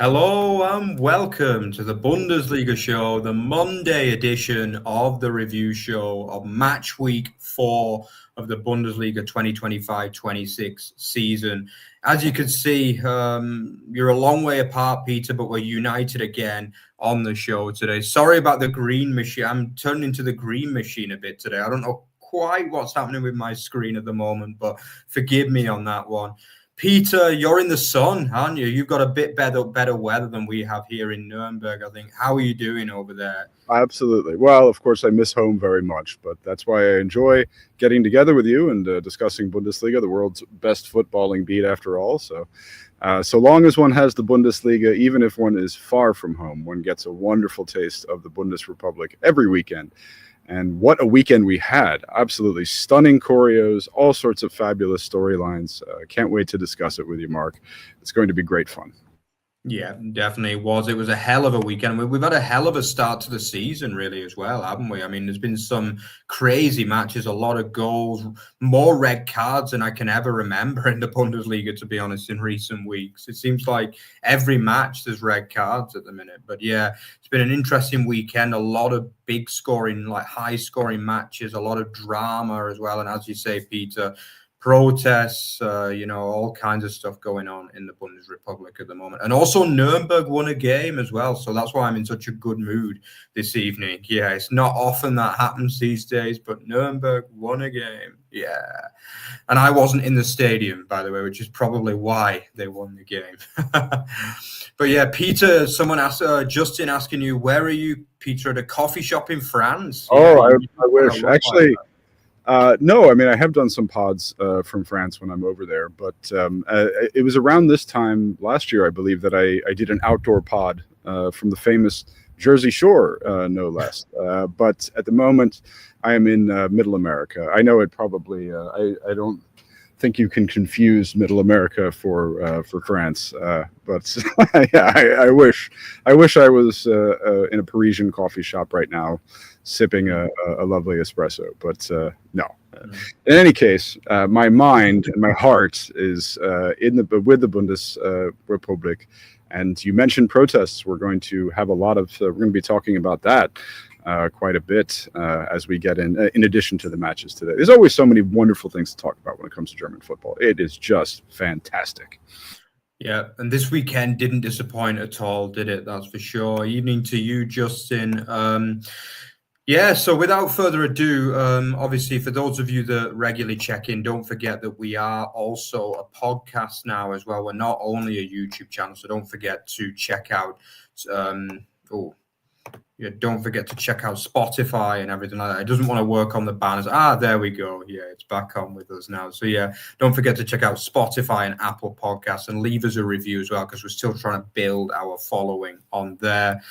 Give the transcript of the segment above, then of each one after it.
Hello and welcome to the Bundesliga Show, the Monday edition of the review show of match week 4 of the Bundesliga 2025-26 season. As you can see, you're a long way apart, Peter, but we're united again on the show today. Sorry about the green machine. I'm turning into the green machine a bit today. I don't know quite what's happening with my screen at the moment, but forgive me on that one. Peter, you're in the sun, aren't you? You've got a bit better weather than we have here in Nuremberg, I think. How are you doing over there? Absolutely. Well, of course, I miss home very much, but that's why I enjoy getting together with you and discussing Bundesliga, the world's best footballing beat after all. So long as one has the Bundesliga, even if one is far from home, one gets a wonderful taste of the Bundesrepublik every weekend. And what a weekend we had. Absolutely stunning choreos, all sorts of fabulous storylines. Can't wait to discuss it with you, Mark. It's going to be great fun. Yeah, definitely was. It was a hell of a weekend. We've had a hell of a start to the season, really, as well, haven't we? I mean, there's been some crazy matches, a lot of goals, more red cards than I can ever remember in the Bundesliga, to be honest, in recent weeks. It seems like every match there's red cards at the minute. But yeah, it's been an interesting weekend, a lot of big scoring, like high scoring matches, a lot of drama as well. And as you say, Peter, protests, all kinds of stuff going on in the Bundesrepublik at the moment. And also Nuremberg won a game as well. So that's why I'm in such a good mood this evening. Yeah, it's not often that happens these days, but Nuremberg won a game. Yeah. And I wasn't in the stadium, by the way, which is probably why they won the game. But yeah, Peter, someone asked, Justin asking you, where are you, Peter, at a coffee shop in France? Oh, yeah, I wish. Actually, no, I mean, I have done some pods from France when I'm over there, but it was around this time last year, I believe, that I did an outdoor pod from the famous Jersey Shore, no less. But at the moment, I am in Middle America. I know it probably, I don't think you can confuse Middle America for France, but yeah, I wish I was in a Parisian coffee shop right now, sipping a lovely espresso, but no. In any case, my mind and my heart is with the Bundesrepublik. And you mentioned protests. We're going to have a lot of. We're going to be talking about that quite a bit as we get in addition to the matches today. There's always so many wonderful things to talk about when it comes to German football. It is just fantastic. Yeah, and this weekend didn't disappoint at all, did it? That's for sure. Evening to you, Justin. Yeah, so without further ado, obviously, for those of you that regularly check in, don't forget that we are also a podcast now as well. We're not only a YouTube channel, so don't forget to check out don't forget to check out Spotify and everything like that. It doesn't want to work on the banners. There we go. Yeah, it's back on with us now. So yeah, don't forget to check out Spotify and Apple Podcasts and leave us a review as well, because we're still trying to build our following on there.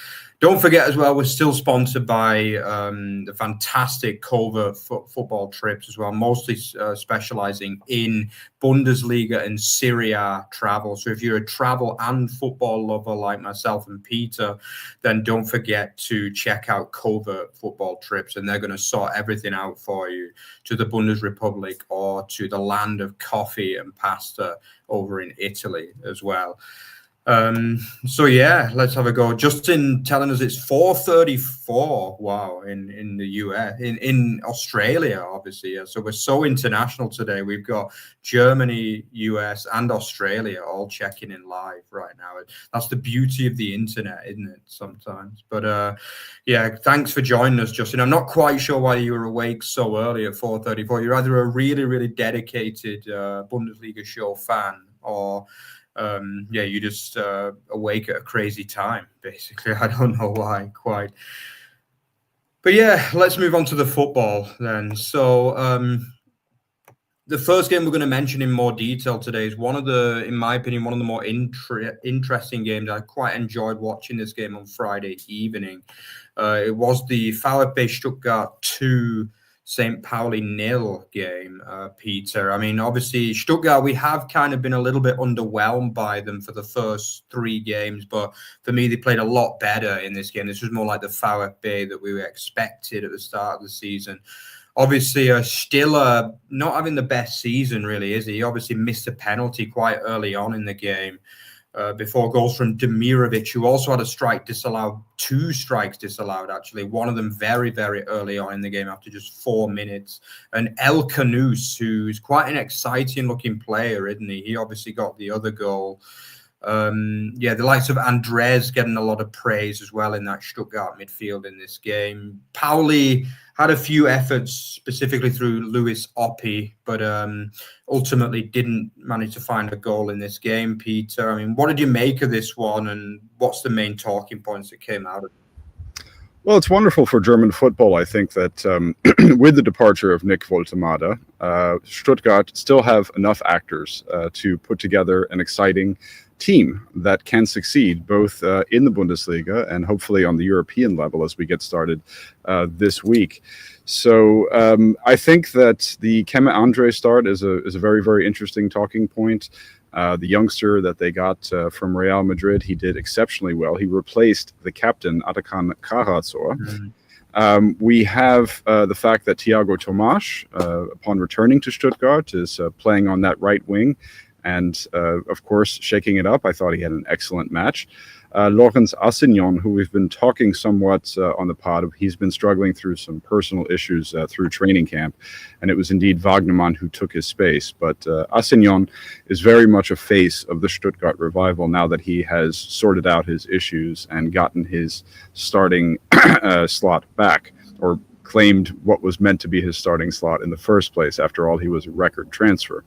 Don't forget as well, we're still sponsored by the fantastic Covert football trips as well, mostly specializing in Bundesliga and Serie A travel. So if you're a travel and football lover like myself and Peter, then don't forget to check out Covert football trips, and they're going to sort everything out for you to the Bundesrepublik or to the land of coffee and pasta over in Italy as well. So yeah, let's have a go. Justin telling us it's 4:34. Wow, in the US, in Australia, obviously. Yeah. So we're so international today. We've got Germany, US, and Australia all checking in live right now. That's the beauty of the internet, isn't it? Sometimes, but yeah, thanks for joining us, Justin. I'm not quite sure why you were awake so early at 4:34. You're either a really, really dedicated Bundesliga show fan, or you just awake at a crazy time, basically. I don't know why quite. But yeah, let's move on to the football then. So the first game we're going to mention in more detail today is in my opinion, one of the more interesting games. I quite enjoyed watching this game on Friday evening. It was the VfB Stuttgart 2, St. Pauli 0 game, Peter. I mean, obviously, Stuttgart, we have kind of been a little bit underwhelmed by them for the first 3 games, but for me, they played a lot better in this game. This was more like the VfB that we expected at the start of the season. Obviously, Stiller not having the best season, really, is he? He obviously missed a penalty quite early on in the game. before goals from Demirovic, who also had a strike disallowed, 2 strikes disallowed, actually. One of them very, very early on in the game after just 4 minutes. And El Canous, who's quite an exciting-looking player, isn't he? He obviously got the other goal. The likes of Andres getting a lot of praise as well in that Stuttgart midfield in this game. Pauli had a few efforts, specifically through Luis Oppi, but ultimately didn't manage to find a goal in this game, Peter. I mean, what did you make of this one, and what's the main talking points that came out of it? Well, it's wonderful for German football. I think that with the departure of Nick Woltemade, Stuttgart still have enough actors to put together an exciting team that can succeed both in the Bundesliga and hopefully on the European level as we get started this week. So I think that the Keme Andre start is a very, very interesting talking point. The youngster that they got from Real Madrid, he did exceptionally well. He replaced the captain, Atakan Karazor. We have the fact that Thiago Tomas, upon returning to Stuttgart, is playing on that right wing and, of course, shaking it up. I thought he had an excellent match. Lorenz Assignon, who we've been talking somewhat on the pod, he's been struggling through some personal issues through training camp, and it was indeed Wagnermann who took his space. But Assignon is very much a face of the Stuttgart revival now that he has sorted out his issues and gotten his starting slot back, or claimed what was meant to be his starting slot in the first place. After all, he was a record transfer.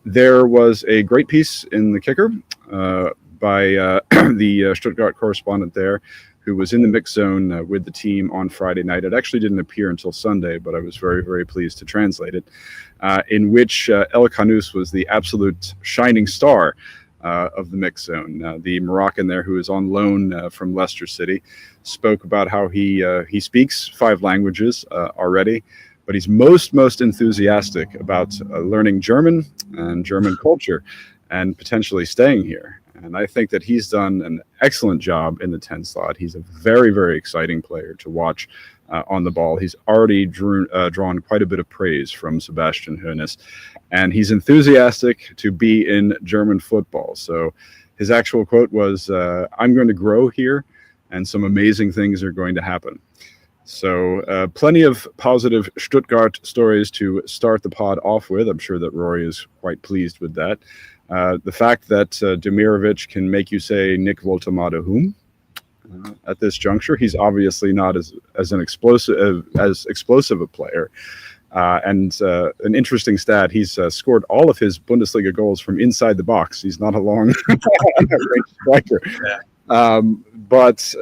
There was a great piece in the Kicker by the Stuttgart correspondent there, who was in the mix zone with the team on Friday night. It actually didn't appear until Sunday, but I was very, very pleased to translate it, in which El Canous was the absolute shining star of the mix zone. The Moroccan there, who is on loan from Leicester City, spoke about how he speaks 5 languages already, but he's most enthusiastic about learning German and German culture and potentially staying here. And I think that he's done an excellent job in the 10 slot. He's a very, very exciting player to watch on the ball. He's already drawn quite a bit of praise from Sebastian Hoeneß, and he's enthusiastic to be in German football. So his actual quote was, "I'm going to grow here, and some amazing things are going to happen." So plenty of positive Stuttgart stories to start the pod off with. I'm sure that Rory is quite pleased with that. The fact that Demirovic can make you say Nick Woltemade whom at this juncture. He's obviously not as explosive a player. And an interesting stat, he's scored all of his Bundesliga goals from inside the box. He's not a long range striker. Yeah. But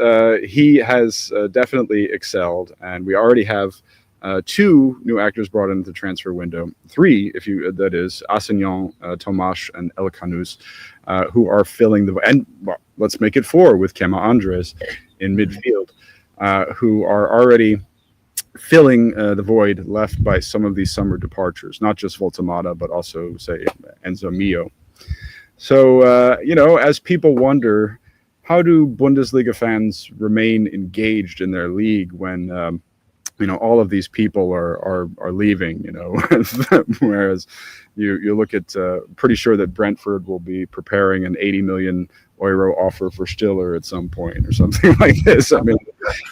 he has definitely excelled, and we already have 2 new actors brought into the transfer window. 3, that is Assignon, Tomas, and El Canous, who are filling the, and well, let's make it 4 with Keme Andres in midfield, who are already filling the void left by some of these summer departures, not just Woltemade, but also, say, Enzo Mio. So, as people wonder, how do Bundesliga fans remain engaged in their league when, all of these people are leaving, whereas you look at, pretty sure that Brentford will be preparing an 80 million euro offer for Stiller at some point or something like this. I mean,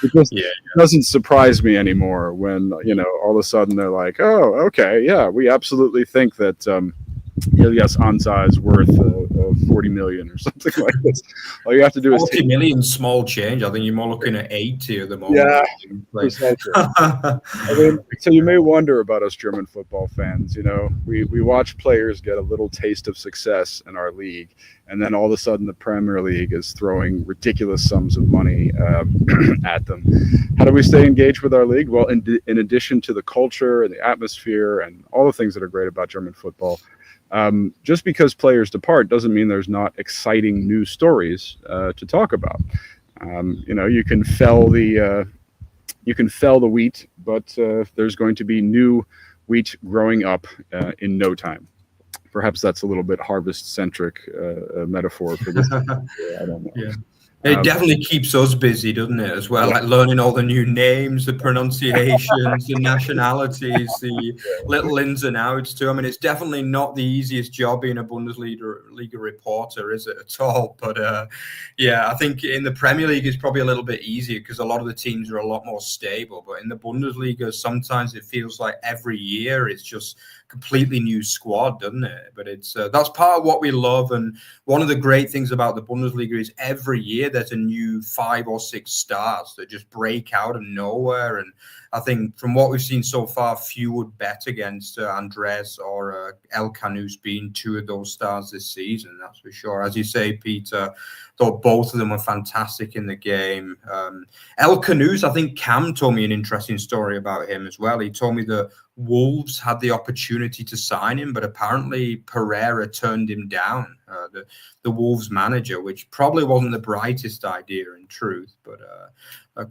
it just doesn't surprise me anymore when, all of a sudden they're like, oh, okay, yeah, we absolutely think that Ilyas Anza is worth 40 million or something like this. All you have to do is 40 million, small change. I think you're more looking at 80 at the moment. Yeah, precisely. I mean, so you may wonder about us German football fans. We watch players get a little taste of success in our league, and then all of a sudden the Premier League is throwing ridiculous sums of money at them. How do we stay engaged with our league? Well, in addition to the culture and the atmosphere and all the things that are great about German football, just because players depart doesn't mean there's not exciting new stories to talk about. You can fell the wheat, but there's going to be new wheat growing up in no time. Perhaps that's a little bit harvest-centric metaphor for this. I don't know. Yeah. It definitely keeps us busy, doesn't it, as well? Like learning all the new names, the pronunciations, the nationalities, the little ins and outs too. I mean, it's definitely not the easiest job being a Bundesliga reporter, is it at all? But yeah, I think in the Premier League it's probably a little bit easier because a lot of the teams are a lot more stable. But in the Bundesliga, sometimes it feels like every year it's just completely new squad, doesn't it? But it's that's part of what we love, and one of the great things about the Bundesliga is every year there's a new 5 or 6 stars that just break out of nowhere. And I think from what we've seen so far, few would bet against Andres or El Canus being 2 of those stars this season, that's for sure. As you say, Peter, thought both of them were fantastic in the game. El Canus, I think Cam told me an interesting story about him as well. He told me that Wolves had the opportunity to sign him, but apparently Pereira turned him down, the Wolves manager, which probably wasn't the brightest idea in truth, but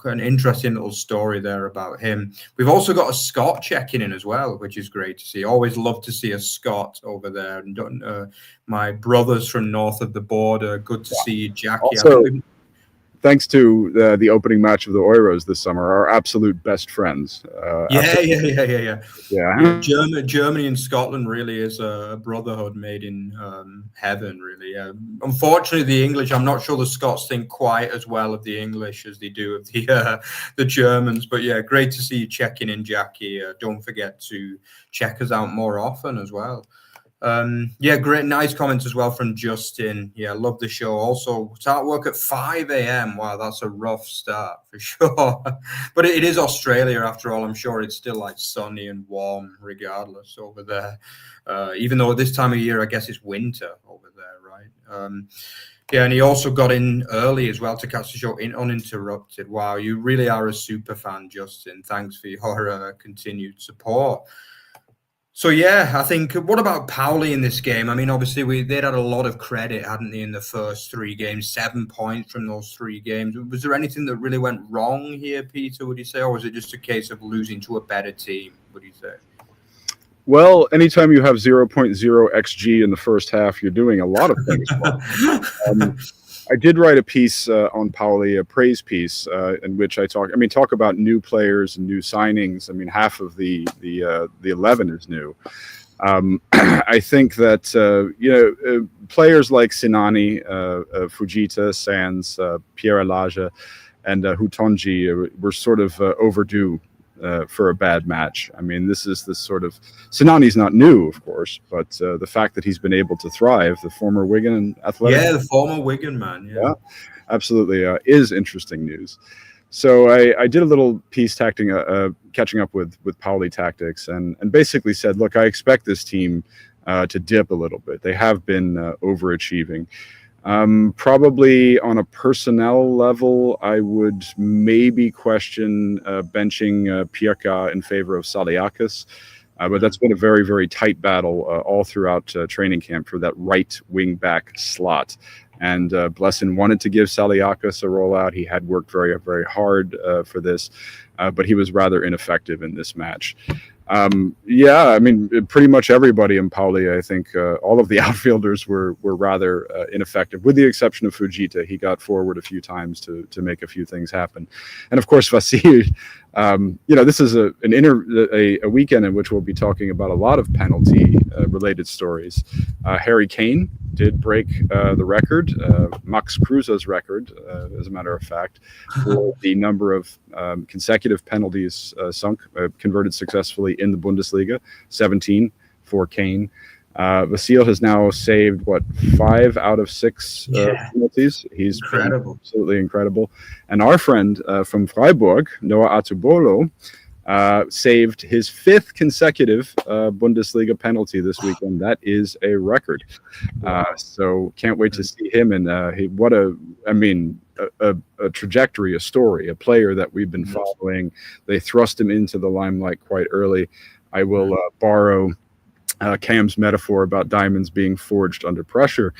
an interesting little story there about him. We've also got a Scot checking in as well, which is great to see. Always love to see a Scot over there. And my brothers from north of the border, good to see you, Jackie. Also, thanks to the opening match of the Euros this summer, our absolute best friends. Yeah. Germany and Scotland really is a brotherhood made in heaven, really. Unfortunately, the English, I'm not sure the Scots think quite as well of the English as they do of the Germans. But yeah, great to see you checking in, Jackie. Don't forget to check us out more often as well. Yeah, great, nice comments as well from Justin. Yeah, love the show. Also, start work at 5 a.m. Wow, that's a rough start for sure. But it is Australia after all. I'm sure it's still like sunny and warm regardless over there. Even though at this time of year, I guess it's winter over there, right? Yeah, and he also got in early as well to catch the show uninterrupted. Wow, you really are a super fan, Justin. Thanks for your continued support. So, yeah, I think, what about Pauli in this game? I mean, obviously, they'd had a lot of credit, hadn't they, in the first 3 games, 7 points from those 3 games. Was there anything that really went wrong here, Peter, would you say? Or was it just a case of losing to a better team, would you say? Well, anytime you have 0.0 XG in the first half, you're doing a lot of things wrong. I did write a piece on Pauli, a praise piece, in which I talk about new players and new signings. I mean, half of the 11 is new. I think that players like Sinani, Fujita, Sands, Pierre Alaja, and Hutonji were sort of overdue for a bad match. I mean, this sort of Sinani's not new, of course, but the fact that he's been able to thrive, the former Wigan athletic, the former Wigan man, yeah, absolutely, is interesting news. So I did a little piece catching up with Pauli tactics, and basically said, look, I expect this team to dip a little bit. They have been overachieving. Probably on a personnel level, I would maybe question benching Pirka in favor of Saliakis. But that's been a very, very tight battle all throughout training camp for that right wing back slot. And Blessin wanted to give Saliakis a rollout. He had worked very, very hard for this, but he was rather ineffective in this match. Yeah, I mean, pretty much everybody in Pauli, I think all of the outfielders were rather ineffective, with the exception of Fujita. He got forward a few times to make a few things happen. And of course, Vasil, this is a weekend in which we'll be talking about a lot of penalty related stories. Harry Kane did break the record, Max Kruse's record, as a matter of fact, for the number of consecutive penalties converted successfully in the Bundesliga, 17 for Kane. Vasil has now saved 5 out of 6 penalties. He's incredible, absolutely incredible. And our friend from Freiburg, Noah Atubolo, saved his 5th consecutive Bundesliga penalty this weekend. That is a record. So can't wait to see him. And a trajectory, a story, a player that we've been following. They thrust him into the limelight quite early. I will borrow Cam's metaphor about diamonds being forged under pressure,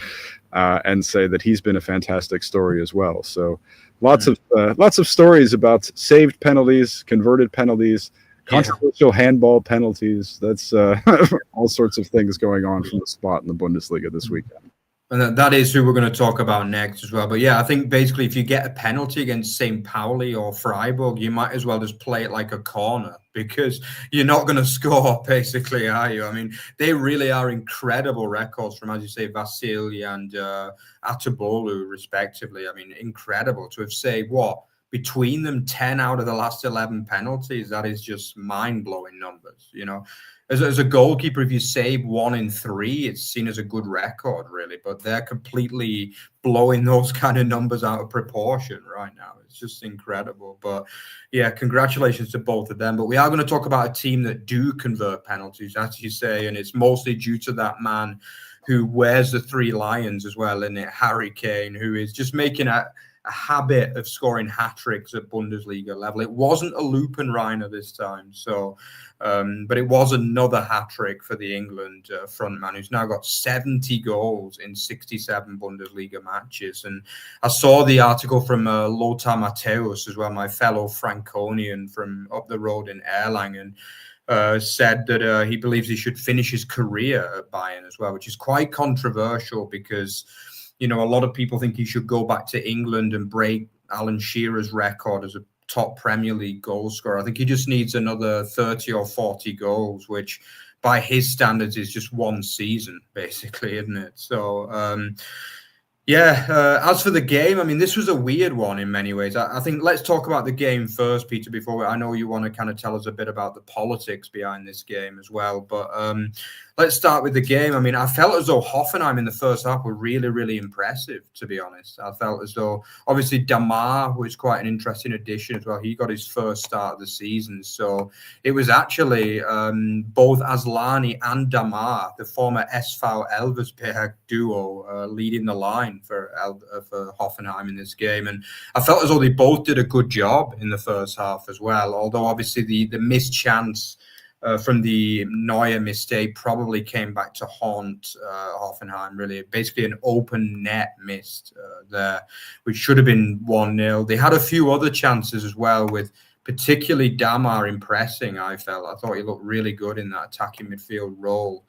and say that he's been a fantastic story as well. So lots of stories about saved penalties, converted penalties, controversial handball penalties. That's all sorts of things going on from the spot in the Bundesliga this weekend. And that is who we're going to talk about next as well. But yeah, I think basically if you get a penalty against St. Pauli or Freiburg, you might as well just play it like a corner because you're not going to score, basically, are you? I mean, they really are incredible records from, as you say, Vasily and Atabolu, respectively. I mean, incredible to have saved, between them 10 out of the last 11 penalties. That is just mind-blowing numbers, As a goalkeeper, if you save 1 in 3, it's seen as a good record, really. But they're completely blowing those kind of numbers out of proportion right now. It's just incredible. But yeah, congratulations to both of them. But we are going to talk about a team that do convert penalties, as you say, and it's mostly due to that man who wears the 3 lions as well, isn't it? Harry Kane, who is just making a habit of scoring hat-tricks at Bundesliga level. It wasn't a Lupenreiner this time, but it was another hat-trick for the England frontman, who's now got 70 goals in 67 Bundesliga matches. And I saw the article from Lothar Matthäus as well, my fellow Franconian from up the road in Erlangen, said that he believes he should finish his career at Bayern as well, which is quite controversial because a lot of people think he should go back to England and break Alan Shearer's record as a top Premier League goal scorer. I think he just needs another 30 or 40 goals, which by his standards is just one season, basically, isn't it? So, as for the game, I mean, this was a weird one in many ways. I think let's talk about the game first, Peter, before I know you want to kind of tell us a bit about the politics behind this game as well. But let's start with the game. I mean, I felt as though Hoffenheim in the first half were really, really impressive, to be honest. I felt as though, obviously, Damar was quite an interesting addition as well. He got his first start of the season. So it was actually both Aslani and Damar, the former SV Elversberg duo, leading the line for Hoffenheim in this game. And I felt as though they both did a good job in the first half as well, although obviously the missed chance from the Neuer mistake probably came back to haunt Hoffenheim, really. Basically an open net missed there, which should have been 1-0. They had a few other chances as well, with particularly Damar impressing, I felt. I thought he looked really good in that attacking midfield role.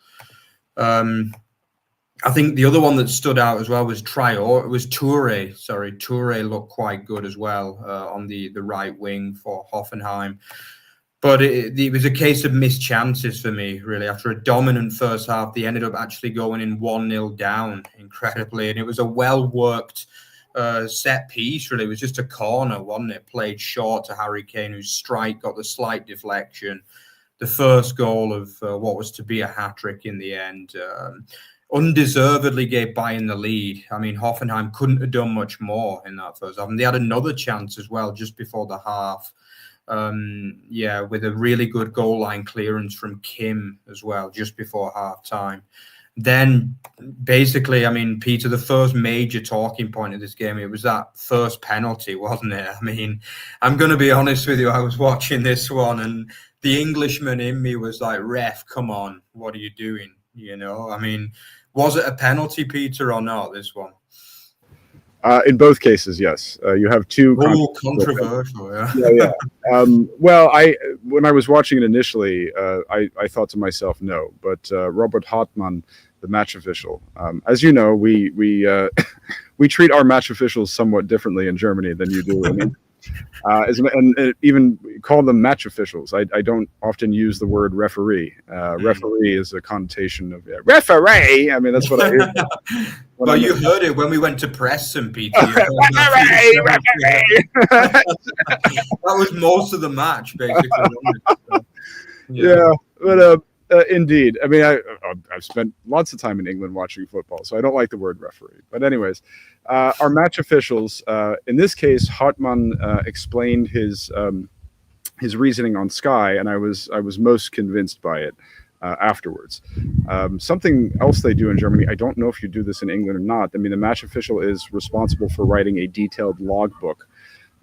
I think the other one that stood out as well was Toure. Toure looked quite good as well on the right wing for Hoffenheim. But it was a case of missed chances for me, really. After a dominant first half, they ended up actually going in 1-0 down, incredibly. And it was a well-worked set piece, really. It was just a corner, wasn't it? Played short to Harry Kane, whose strike got the slight deflection. The first goal of what was to be a hat-trick in the end. Undeservedly gave Bayern the lead. I mean, Hoffenheim couldn't have done much more in that first half. And they had another chance as well just before the half. With a really good goal line clearance from Kim as well, just before half time. Then basically, I mean, Peter, the first major talking point of this game, it was that first penalty, wasn't it? I mean, I'm going to be honest with you. I was watching this one and the Englishman in me was like, ref, come on, what are you doing? I mean, was it a penalty, Peter, or not, this one? In both cases, yes. You have two. Controversial, yeah. Yeah. When I was watching it initially, I thought to myself, no. But Robert Hartmann, the match official, as you know, we we treat our match officials somewhat differently in Germany than you do in and even call them match officials. I don't often use the word referee. Referee is a connotation of referee. I mean, that's what I hear. Well, you heard it when we went to Preston, Peter. Referee. That was most of the match, basically. Yeah, but indeed. I mean, I've spent lots of time in England watching football, so I don't like the word referee. But anyways, our match officials, in this case, Hartmann explained his reasoning on Sky, and I was most convinced by it afterwards. Something else they do in Germany, I don't know if you do this in England or not. I mean, the match official is responsible for writing a detailed logbook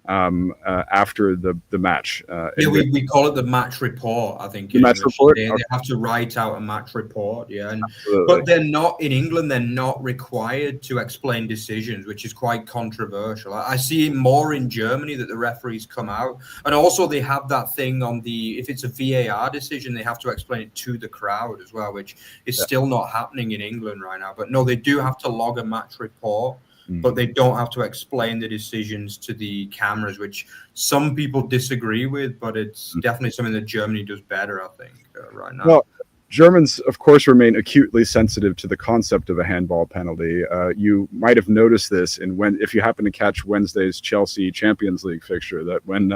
after the match. Yeah, we call it the match report, I think. The match report? They have to write out a match report, yeah. Absolutely. But they're not, in England, they're not required to explain decisions, which is quite controversial. I see it more in Germany that the referees come out. And also they have that thing on if it's a VAR decision, they have to explain it to the crowd as well, which is still not happening in England right now. But no, they do have to log a match report. But they don't have to explain the decisions to the cameras, which some people disagree with, but it's definitely something that Germany does better, I think, right now. Well, Germans, of course, remain acutely sensitive to the concept of a handball penalty. You might have noticed this if you happen to catch Wednesday's Chelsea Champions League fixture, that when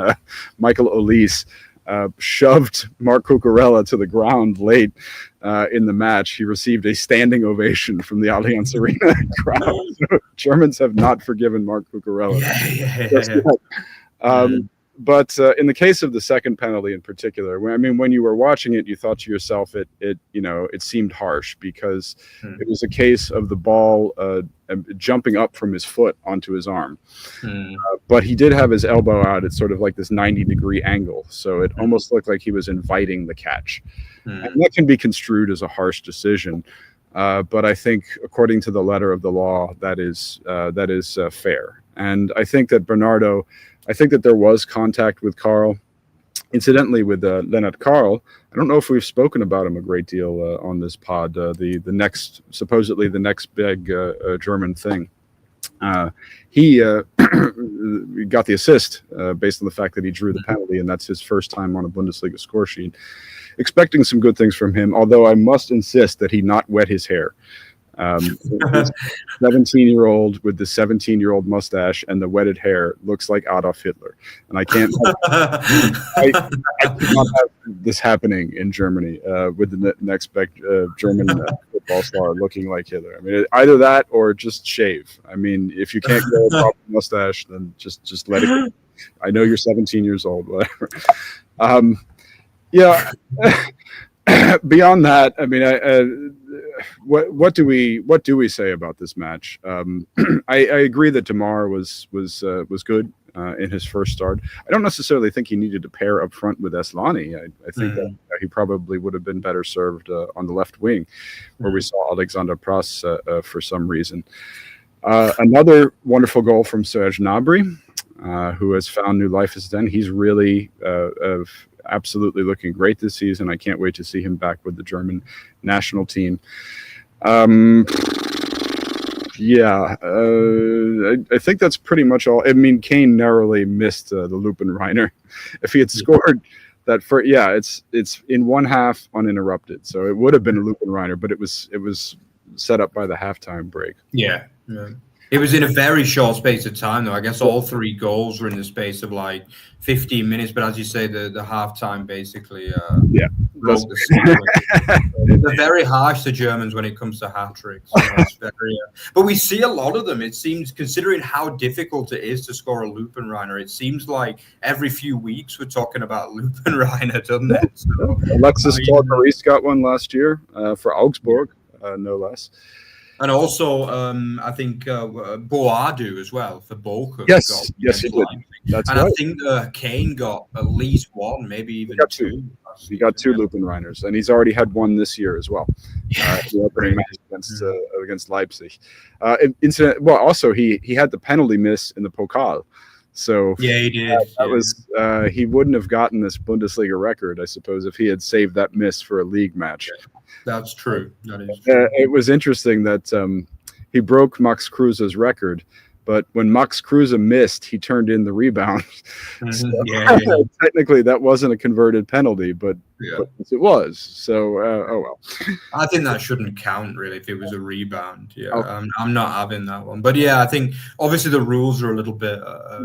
Michael Olise shoved Marc Cucurella to the ground late in the match, he received a standing ovation from the Allianz Arena crowd. Germans have not forgiven Marc Cucurella. But in the case of the second penalty in particular, when you were watching it, you thought to yourself, it seemed harsh because it was a case of the ball jumping up from his foot onto his arm. But he did have his elbow out at sort of like this 90-degree angle, so it almost looked like he was inviting the catch. And that can be construed as a harsh decision. But I think, according to the letter of the law, that is fair. And I think that there was contact with Karl. Incidentally, with Lennart Karl, I don't know if we've spoken about him a great deal on this pod. Supposedly the next big German thing. He got the assist based on the fact that he drew the penalty, and that's his first time on a Bundesliga score sheet. Expecting some good things from him, although I must insist that he not wet his hair. 17-year-old with the 17-year-old mustache and the wetted hair looks like Adolf Hitler, and I can't. I cannot have this happening in Germany with the next German football star looking like Hitler. I mean, either that or just shave. I mean, if you can't grow a proper mustache, then just let it go. I know you're 17 years old, whatever. Yeah. Beyond that, I mean, what do we say about this match? I agree that Damar was good in his first start. I don't necessarily think he needed to pair up front with Eslani. I think that he probably would have been better served on the left wing, where we saw Alexander Prass for some reason. Another wonderful goal from Serge Gnabry, who has found new life as then. He's really absolutely looking great this season. I can't wait to see him back with the German national team. I think that's pretty much all. I mean, Kane narrowly missed the Lupenreiner. If he had scored that it's in one half uninterrupted, so it would have been a Lupenreiner, but it was set up by the halftime break. Yeah. It was in a very short space of time, though. I guess all three goals were in the space of like 15 minutes. But as you say, the halftime basically broke the They're very harsh, the Germans, when it comes to hat-tricks. But we see a lot of them. It seems, considering how difficult it is to score a Lupenreiner, it seems like every few weeks we're talking about Lupenreiner, doesn't it? So, Alexis Maurice got one last year for Augsburg, no less. And also, I think Boadu as well for Burke. Yes, he did. That's and right. I think Kane got at least one, maybe even two. He got two Lupenreiners, and he's already had one this year as well. The opening match against Leipzig. Also, he had the penalty miss in the Pokal. So yeah, he did. That was he wouldn't have gotten this Bundesliga record, I suppose, if he had saved that miss for a league match. That's true. That is true. It was interesting that he broke Max Kruse's record, but when Max Kruse missed, he turned in the rebound. So, technically, that wasn't a converted penalty, but it was. So, oh well. I think that shouldn't count, really, if it was a rebound. Yeah, okay. I'm not having that one. But yeah, I think obviously the rules are a little bit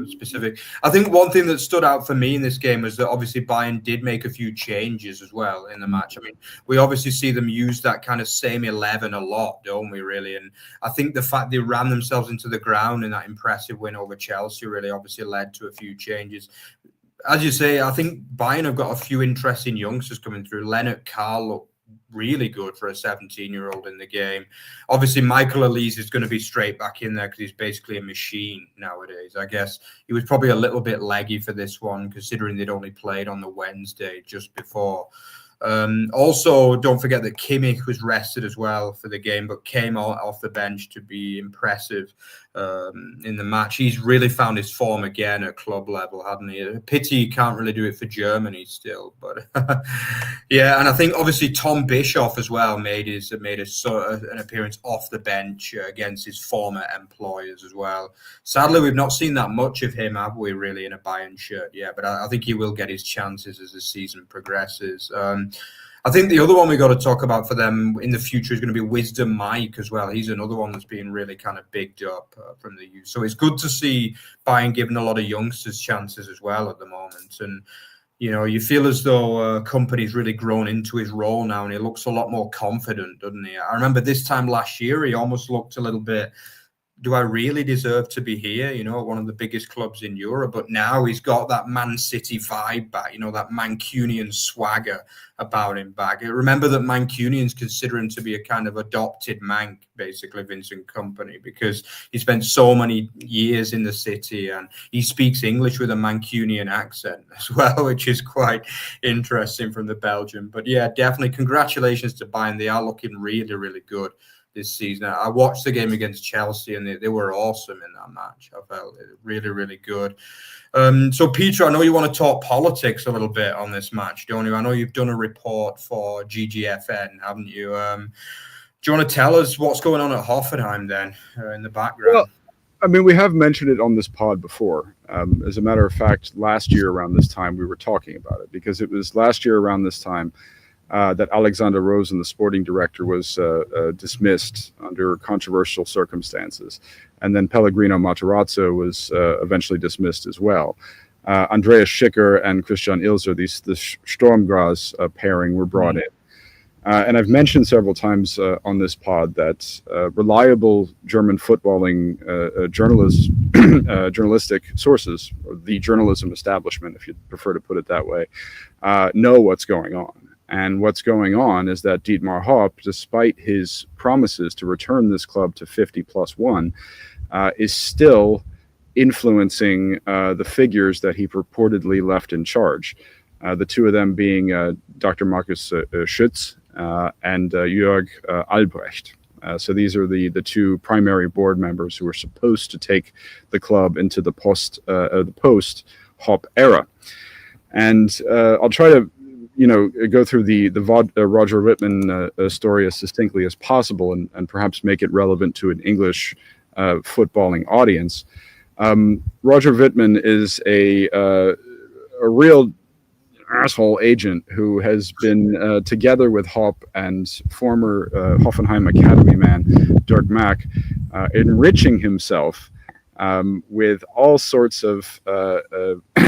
specific. I think one thing that stood out for me in this game was that obviously Bayern did make a few changes as well in the match. I mean, we obviously see them use that kind of same 11 a lot, don't we, really? And I think the fact they ran themselves into the ground in that impressive win over Chelsea really obviously led to a few changes. As you say, I think Bayern have got a few interesting youngsters coming through. Lennart Karl looked really good for a 17-year-old in the game. Obviously, Michael Elise is going to be straight back in there because he's basically a machine nowadays. I guess he was probably a little bit leggy for this one, considering they'd only played on the Wednesday just before. Also, don't forget that Kimmich was rested as well for the game, but came off the bench to be impressive in the match. He's really found his form again at club level, hasn't he? A pity he can't really do it for Germany still, but yeah. And I think obviously Tom Bischoff as well made an appearance off the bench against his former employers as well. Sadly, we've not seen that much of him, have we, really, in a Bayern shirt yet? But I think he will get his chances as the season progresses. I think the other one we got to talk about for them in the future is going to be Wisdom Mike as well. He's another one that's been really kind of bigged up from the youth. So it's good to see Bayern giving a lot of youngsters chances as well at the moment. And, you know, you feel as though Kompany's really grown into his role now, and he looks a lot more confident, doesn't he? I remember this time last year, he almost looked a little bit, do I really deserve to be here? You know, one of the biggest clubs in Europe. But now he's got that Man City vibe back, you know, that Mancunian swagger about him back. Remember that Mancunians consider him to be a kind of adopted Manc, basically, Vincent Kompany, because he spent so many years in the city and he speaks English with a Mancunian accent as well, which is quite interesting from the Belgian. But yeah, definitely congratulations to Bayern. They are looking really, really good this season. I watched the game against Chelsea and they were awesome in that match. I felt really, really good. So, Peter, I know you want to talk politics a little bit on this match, don't you? I know you've done a report for GGFN, haven't you? Do you want to tell us what's going on at Hoffenheim then in the background? Well, I mean, we have mentioned it on this pod before. As a matter of fact, last year around this time, we were talking about it because it was last year around this time that Alexander Rosen, the sporting director, was dismissed under controversial circumstances. And then Pellegrino Matarazzo was eventually dismissed as well. Andreas Schicker and Christian Ilser, the Sturmgras pairing, were brought in. And I've mentioned several times on this pod that reliable German footballing journalistic sources, or the journalism establishment, if you'd prefer to put it that way, know what's going on. And what's going on is that Dietmar Hopp, despite his promises to return this club to 50+1, is still influencing the figures that he purportedly left in charge. The two of them being Dr. Markus Schütz and Jörg Albrecht. So these are the two primary board members who are supposed to take the club into the post-Hopp era. And I'll try to go through the Roger Wittmann story as succinctly as possible and perhaps make it relevant to an English footballing audience. Roger Wittmann is a real asshole agent who has been together with Hopp and former Hoffenheim Academy man Dirk Mack, enriching himself with all sorts of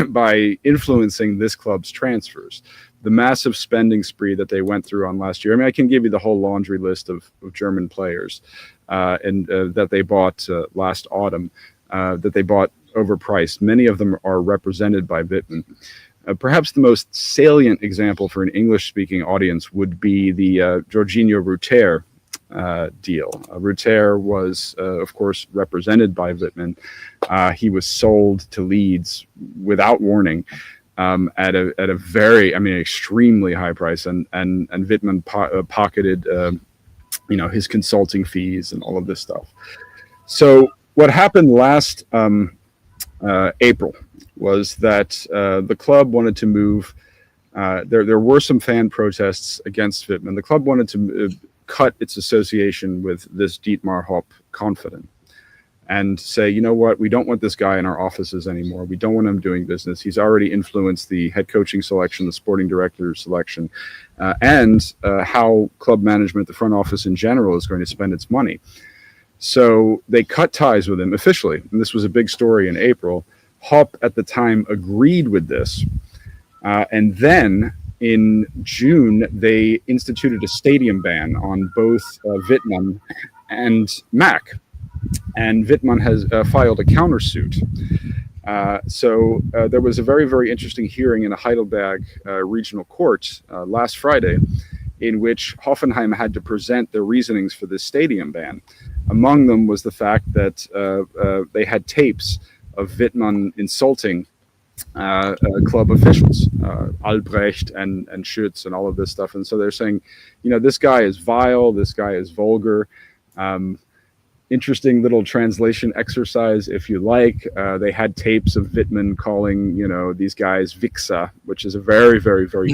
by influencing this club's transfers. The massive spending spree that they went through on last year. I mean, I can give you the whole laundry list of German players that they bought last autumn, that they bought overpriced. Many of them are represented by Wittmann. Perhaps the most salient example for an English-speaking audience would be the Jorginho Ruter deal. Ruter was, of course, represented by Wittmann. He was sold to Leeds without warning. At a very, extremely high price, and Wittmann pocketed, his consulting fees and all of this stuff. So what happened last April was that the club wanted to move. There were some fan protests against Wittmann. The club wanted to cut its association with this Dietmar Hopp confidant and say, you know what, we don't want this guy in our offices anymore. We don't want him doing business. He's already influenced the head coaching selection, the sporting director selection, and how club management, the front office in general, is going to spend its money. So they cut ties with him officially. And this was a big story in April. Hopp at the time agreed with this. And then in June, they instituted a stadium ban on both Wittmann and Mack. And Wittmann has filed a countersuit. So there was a very, very interesting hearing in a Heidelberg regional court last Friday, in which Hoffenheim had to present their reasonings for this stadium ban. Among them was the fact that they had tapes of Wittmann insulting club officials, Albrecht and Schütz and all of this stuff. And so they're saying, this guy is vile, this guy is vulgar. Interesting little translation exercise, if you like. They had tapes of Wittmann calling, these guys Wichser, which is a very, very, very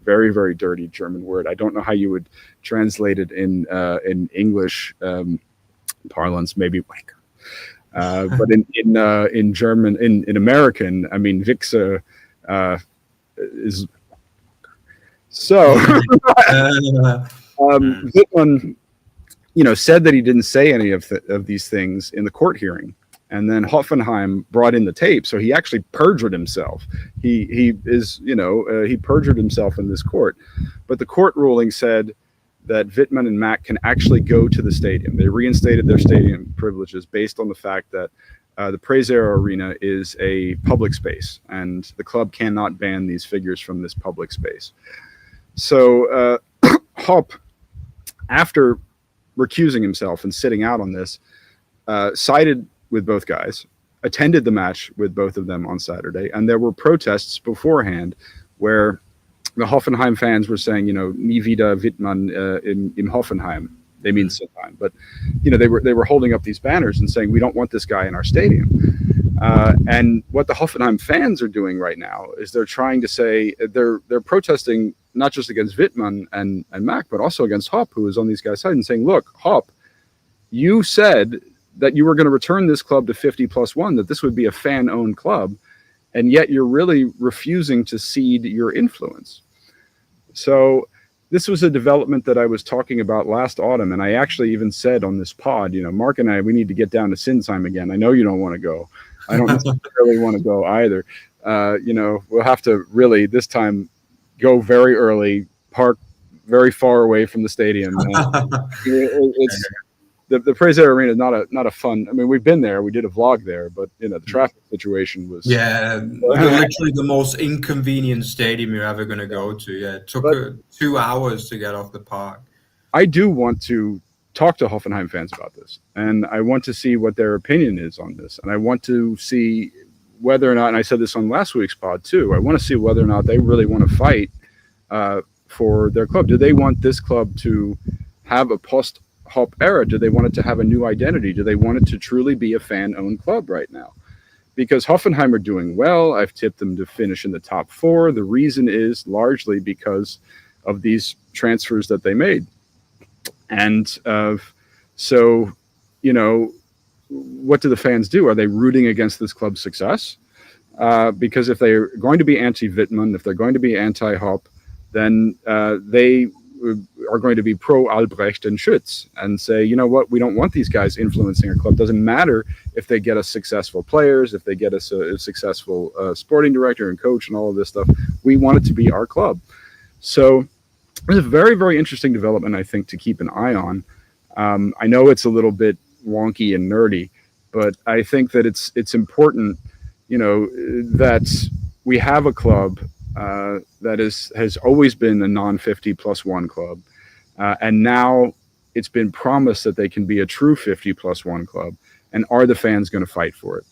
very, very dirty German word. I don't know how you would translate it in English parlance, maybe wanker. But in German, in American, I mean, Wichser is so. Wittmann, said that he didn't say any of these things in the court hearing, and then Hoffenheim brought in the tape, so he actually perjured himself. He perjured himself in this court, but the court ruling said that Wittmann and Mack can actually go to the stadium. They reinstated their stadium privileges based on the fact that the Bremen Arena is a public space, and the club cannot ban these figures from this public space. So Hopp, after recusing himself and sitting out on this, sided with both guys, attended the match with both of them on Saturday, and there were protests beforehand where the Hoffenheim fans were saying, nie wieder Wittmann im Hoffenheim. They mean Sinsheim, but they were holding up these banners and saying, we don't want this guy in our stadium. And what the Hoffenheim fans are doing right now is they're trying to say they're protesting not just against Wittmann and Mack, but also against Hopp, who is on these guys' side, and saying, look, Hopp, you said that you were going to return this club to 50+1, that this would be a fan-owned club, and yet you're really refusing to cede your influence. So this was a development that I was talking about last autumn, and I actually even said on this pod, Mark and I, we need to get down to Sinsheim again. I know you don't want to go. I don't necessarily want to go either. We'll have to really this time go very early, park very far away from the stadium. It's the Bremen Arena is not a fun. I mean, we've been there. We did a vlog there, but the traffic situation was literally the most inconvenient stadium you're ever going to go to. Yeah, it took 2 hours to get off the park. I do want to talk to Hoffenheim fans about this, and I want to see what their opinion is on this, and I want to see whether or not. And I said this on last week's pod too. I want to see whether or not they really want to fight for their club. Do they want this club to have a post-Hopp era? Do they want it to have a new identity? Do they want it to truly be a fan-owned club right now? Because Hoffenheim are doing well. I've tipped them to finish in the top 4. The reason is largely because of these transfers that they made. And so, what do the fans do? Are they rooting against this club's success? Because if they're going to be anti-Wittmann, if they're going to be anti-Hopp, then they are going to be pro-Albrecht and Schütz and say, you know what, we don't want these guys influencing our club. Doesn't matter if they get us successful players, if they get us a successful sporting director and coach and all of this stuff. We want it to be our club. So it's a very, very interesting development, I think, to keep an eye on. I know it's a little bit wonky and nerdy, but I think that it's important, that we have a club that has always been a non-50+1 club. And now it's been promised that they can be a true 50+1 club. And are the fans going to fight for it?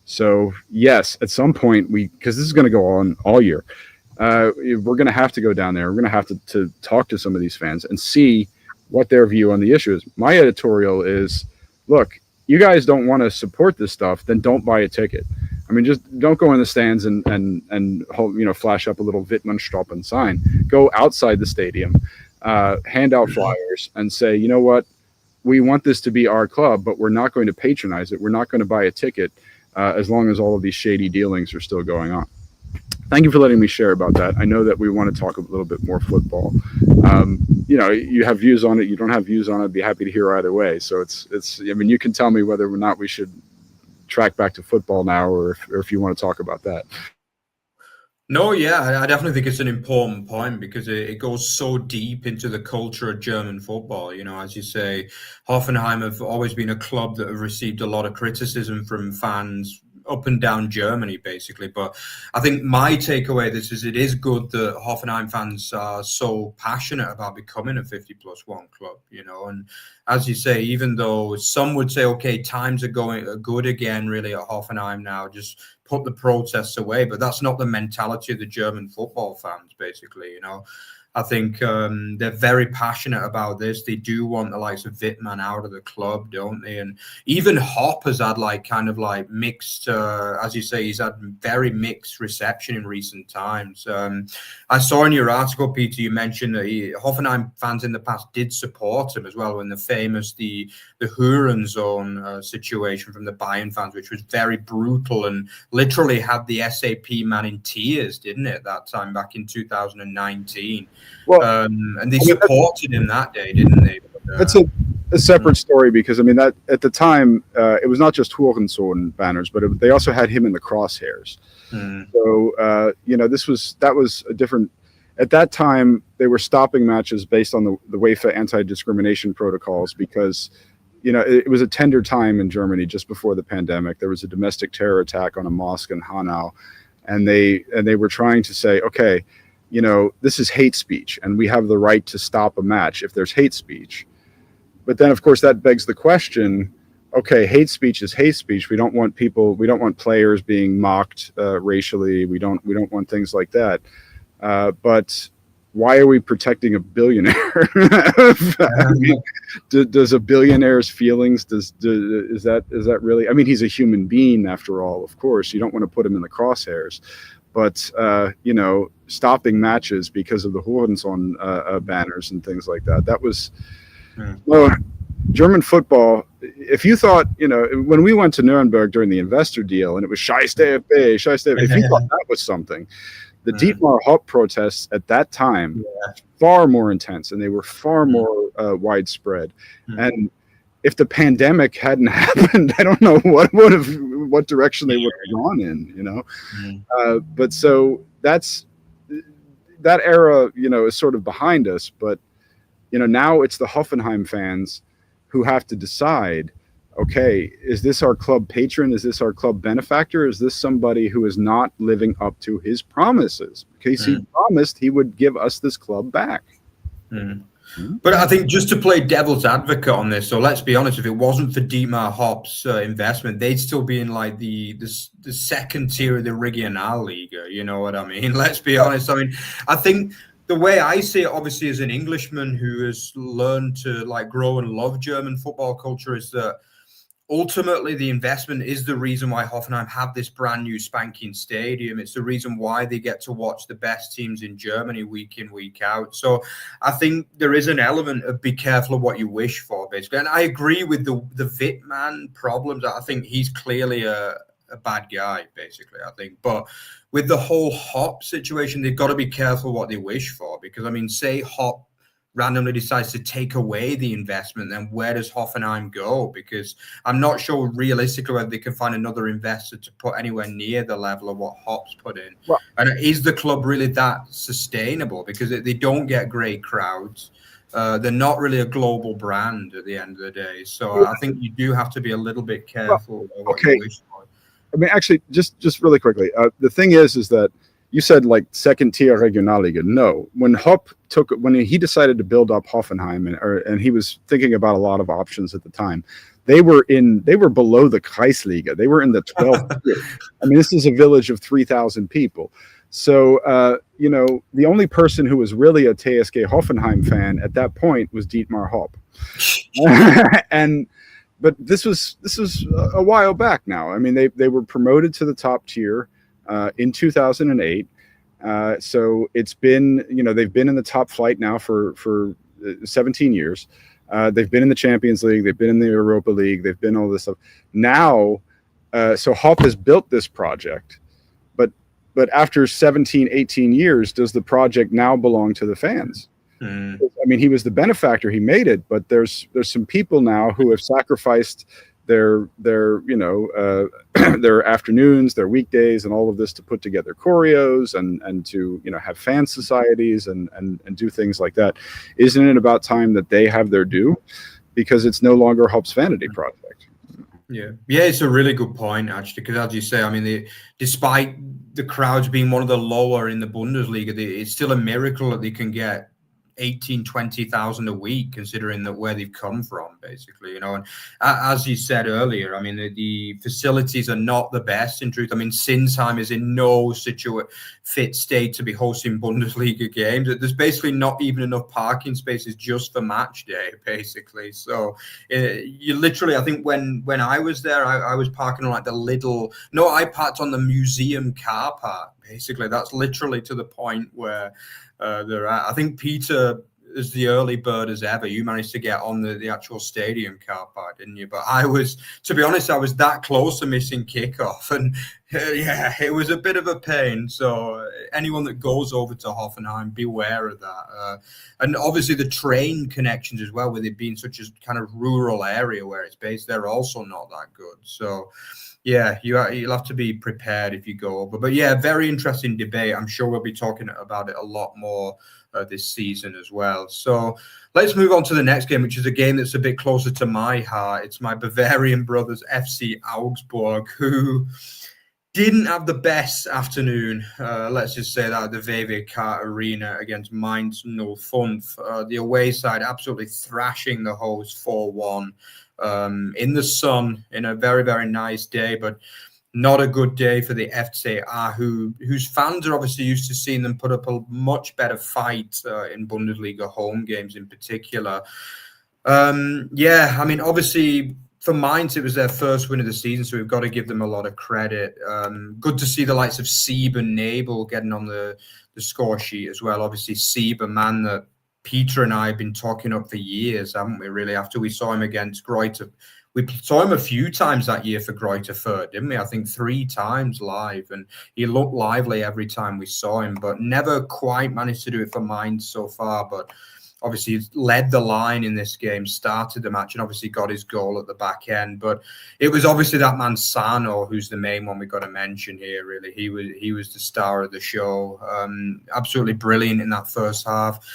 So, yes, at some point, because this is going to go on all year, we're going to have to go down there. We're going to have to talk to some of these fans and see what their view on the issue is. My editorial is, look, you guys don't want to support this stuff, then don't buy a ticket. I mean, just don't go in the stands and flash up a little Wittmann-Stoppen sign. Go outside the stadium, hand out flyers, and say, you know what, we want this to be our club, but we're not going to patronize it. We're not going to buy a ticket as long as all of these shady dealings are still going on. Thank you for letting me share about that. I know that we want to talk a little bit more football. You have views on it. You don't have views on it. I'd be happy to hear either way. So it's. I mean, you can tell me whether or not we should track back to football now, or if you want to talk about that. No, yeah, I definitely think it's an important point because it goes so deep into the culture of German football. As you say, Hoffenheim have always been a club that have received a lot of criticism from fans up and down Germany, basically. But I think my takeaway this is it is good that Hoffenheim fans are so passionate about becoming a 50+1 club, you know. And as you say, even though some would say, okay, times are going good again, really, at Hoffenheim now, just put the protests away. But that's not the mentality of the German football fans, basically, you know. I think they're very passionate about this. They do want the likes of Wittmann out of the club, don't they? And even Hopp has had kind of mixed, as you say, he's had very mixed reception in recent times. I saw in your article, Peter, you mentioned that Hoffenheim fans in the past did support him as well when the famous, the Hurenzone situation from the Bayern fans, which was very brutal and literally had the SAP man in tears, didn't it, that time back in 2019? Well, and they supported him that day, didn't they? That's a separate story because, I mean, that at the time, it was not just Hurensohn banners, but they also had him in the crosshairs. So, you know, that was a different. At that time, they were stopping matches based on the UEFA anti-discrimination protocols because, you know, it was a tender time in Germany just before the pandemic. There was a domestic terror attack on a mosque in Hanau, and they were trying to say, okay, you know, this is hate speech, and we have the right to stop a match if there's hate speech. But then, of course, that begs the question, okay, hate speech is hate speech. We don't want players being mocked racially. We don't want things like that. But why are we protecting a billionaire? I mean, does a billionaire's feelings, is that really, I mean, he's a human being after all, of course. You don't want to put him in the crosshairs. But, you know, stopping matches because of the Hohenzollern banners and things like that was, well, German football, if you thought, you know, when we went to Nuremberg during the investor deal and it was Scheiß DFB, if you thought that was something, the Dietmar Hopp protests at that time far more intense and they were far more widespread. And if the pandemic hadn't happened, I don't know what direction they would have gone in, you know. But so that era, you know, is sort of behind us. But, you know, now it's the Hoffenheim fans who have to decide, okay, is this our club patron? Is this our club benefactor? Is this somebody who is not living up to his promises? Because he promised he would give us this club back. But I think just to play devil's advocate on this, so let's be honest, if it wasn't for Dietmar Hopp's investment, they'd still be in like the second tier of the Regionalliga, you know what I mean? Let's be honest. I mean, I think the way I see it, obviously, as an Englishman who has learned to like grow and love German football culture, is that ultimately the investment is the reason why Hoffenheim have this brand new spanking stadium. It's the reason why they get to watch the best teams in Germany week in, week out. So I think there is an element of be careful of what you wish for, basically. And I agree with the Wittmann problems. I think he's clearly a bad guy, basically, I think. But with the whole Hopp situation, they've got to be careful what they wish for. Because, I mean, say Hopp randomly decides to take away the investment, then where does Hoffenheim go? Because I'm not sure realistically whether they can find another investor to put anywhere near the level of what Hopp's put in. Well, and is the club really that sustainable? Because they don't get great crowds. They're not really a global brand at the end of the day. So I think you do have to be a little bit careful of what you wish for. I mean, actually, just really quickly, the thing is that you said like second tier Regionalliga. No, when he decided to build up Hoffenheim and he was thinking about a lot of options at the time, they were below the Kreisliga. They were in the 12th tier. I mean, this is a village of 3,000 people. So, you know, the only person who was really a TSG Hoffenheim fan at that point was Dietmar Hopp. But this was a while back now. I mean, they were promoted to the top tier in 2008. So it's been, you know, they've been in the top flight now for 17 years. They've been in the Champions League. They've been in the Europa League. They've been all this stuff. Now, so Hopp has built this project. But after 17, 18 years, does the project now belong to the fans? I mean, he was the benefactor. He made it. But there's some people now who have sacrificed their you know their afternoons, their weekdays, and all of this to put together choreos and to, you know, have fan societies and do things like that. Isn't it about time that they have their due? Because it's no longer Hopp's vanity project. Yeah, it's a really good point actually, because as you say, I mean, despite the crowds being one of the lower in the Bundesliga, it's still a miracle that they can get 18,000-20,000 a week, considering that where they've come from, basically, you know. And as you said earlier, I mean, the facilities are not the best in truth. I mean, Sinsheim is in no fit state to be hosting Bundesliga games. There's basically not even enough parking spaces just for match day, basically. So you literally, I think when I was there, I was parking on like I parked on the museum car park. Basically, that's literally to the point where they're at. I think Peter is the early bird as ever. You managed to get on the actual stadium car park, didn't you? But to be honest, I was that close to missing kickoff, and it was a bit of a pain. So anyone that goes over to Hoffenheim, beware of that. And obviously the train connections as well, with it being such a kind of rural area where it's based, they're also not that good. So yeah, you'll have to be prepared if you go over. But yeah, very interesting debate. I'm sure we'll be talking about it a lot more this season as well. So let's move on to the next game, which is a game that's a bit closer to my heart. It's my Bavarian brothers, FC Augsburg, who didn't have the best afternoon, let's just say that, at the BayArena against Mainz 05. The away side absolutely thrashing the hosts 4-1. In the sun, in a very, very nice day, but not a good day for the FC whose fans are obviously used to seeing them put up a much better fight in Bundesliga home games in particular. I mean, obviously for Mainz, it was their first win of the season, so we've got to give them a lot of credit. Good to see the likes of Sieb and Nabel getting on the score sheet as well. Obviously, Sieb, a man that Peter and I have been talking up for years, haven't we, really, after we saw him against Greuther. We saw him a few times that year for Greuther Fürth, didn't we? I think 3 times live, and he looked lively every time we saw him, but never quite managed to do it for Mainz so far. But obviously he's led the line in this game, started the match, and obviously got his goal at the back end. But it was obviously that man Sano who's the main one we've got to mention here, really. He was the star of the show. Absolutely brilliant in that first half.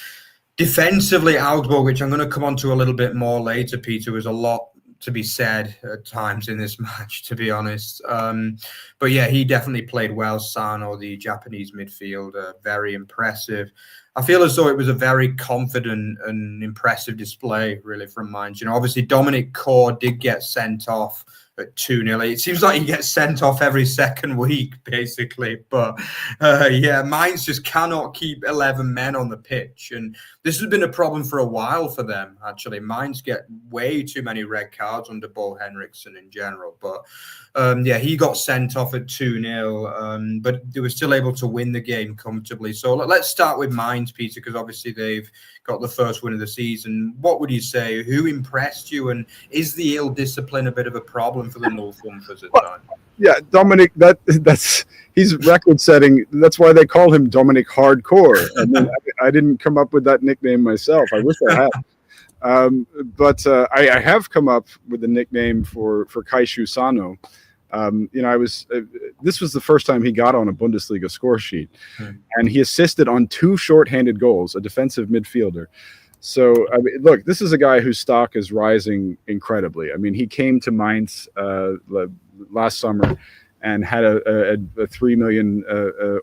Defensively, Augsburg, which I'm going to come on to a little bit more later, Peter, was a lot to be said at times in this match, to be honest. But yeah, he definitely played well. Sano, the Japanese midfielder, very impressive. I feel as though it was a very confident and impressive display, really, from Mainz. You know, obviously Dominic Kor did get sent off at 2-0. It seems like he gets sent off every second week, basically. But Mainz just cannot keep 11 men on the pitch. And this has been a problem for a while for them, actually. Mainz get way too many red cards under Bo Henriksen in general. But he got sent off at 2-0, but they were still able to win the game comfortably. So let's start with Mainz, Peter, because obviously they've got the first win of the season. What would you say? Who impressed you? And is the ill discipline a bit of a problem for the Nullfumpers at times? Yeah, Dominic, he's record setting. That's why they call him Dominic Hardcore. I mean, I didn't come up with that nickname myself. I wish I had. But I have come up with a nickname for Kaishu Sano. This was the first time he got on a Bundesliga score sheet, and he assisted on 2 shorthanded goals, a defensive midfielder. So, I mean, look, this is a guy whose stock is rising incredibly. I mean, he came to Mainz last summer and had a 3 million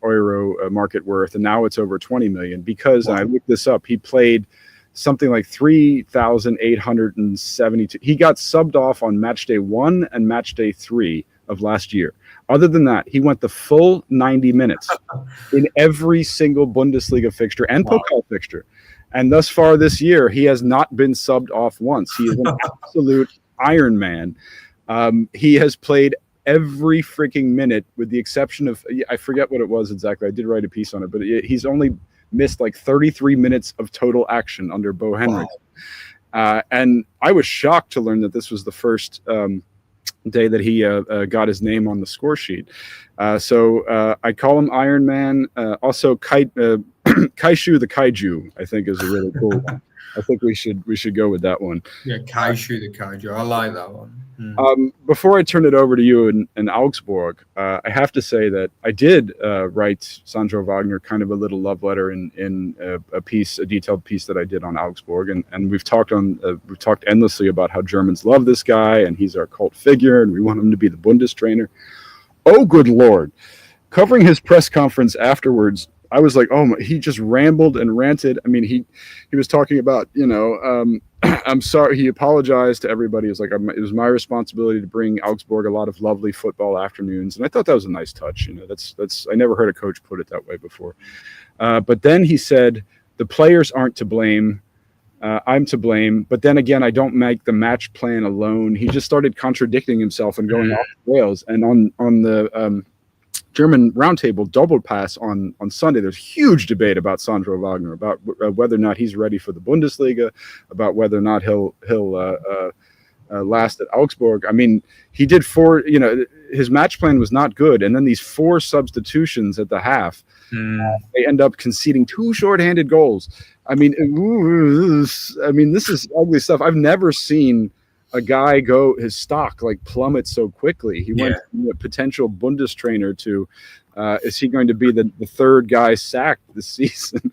euro market worth, and now it's over 20 million because, wow. I looked this up, he played something like 3,872. He got subbed off on Matchday 1 and Matchday 3 of last year. Other than that, he went the full 90 minutes in every single Bundesliga fixture and Pokal fixture. And thus far this year, he has not been subbed off once. He is an absolute Iron Man. He has played every freaking minute with the exception of, I forget what it was exactly. I did write a piece on it, but he's only missed like 33 minutes of total action under Bo Henriksen. Wow. And I was shocked to learn that this was the first day that he got his name on the score sheet. So I call him Iron Man. Also, Kaishu the Kaiju, I think, is a really cool one. I think we should go with that one. Yeah, Kaishu the Kaiju. I like that one. Before I turn it over to you in Augsburg, I have to say that I did write Sandro Wagner kind of a little love letter in a detailed piece that I did on Augsburg, and we've talked endlessly about how Germans love this guy and he's our cult figure and we want him to be the Bundestrainer. Oh, good Lord! Covering his press conference afterwards, I was like, oh, he just rambled and ranted. I mean, he was talking about, I'm sorry. He apologized to everybody. It was like, it was my responsibility to bring Augsburg a lot of lovely football afternoons. And I thought that was a nice touch. That's I never heard a coach put it that way before. But then he said, the players aren't to blame. I'm to blame. But then again, I don't make the match plan alone. He just started contradicting himself and going off the rails. And on the German roundtable double pass on Sunday, there's huge debate about Sandro Wagner, about whether or not he's ready for the Bundesliga, about whether or not he'll last at Augsburg. I mean, he did his match plan was not good, and then these 4 substitutions at the half, they end up conceding 2 shorthanded goals. I mean, this is ugly stuff. I've never seen a guy his stock like plummet so quickly. He went from a potential Bundestrainer to is he going to be the third guy sacked this season?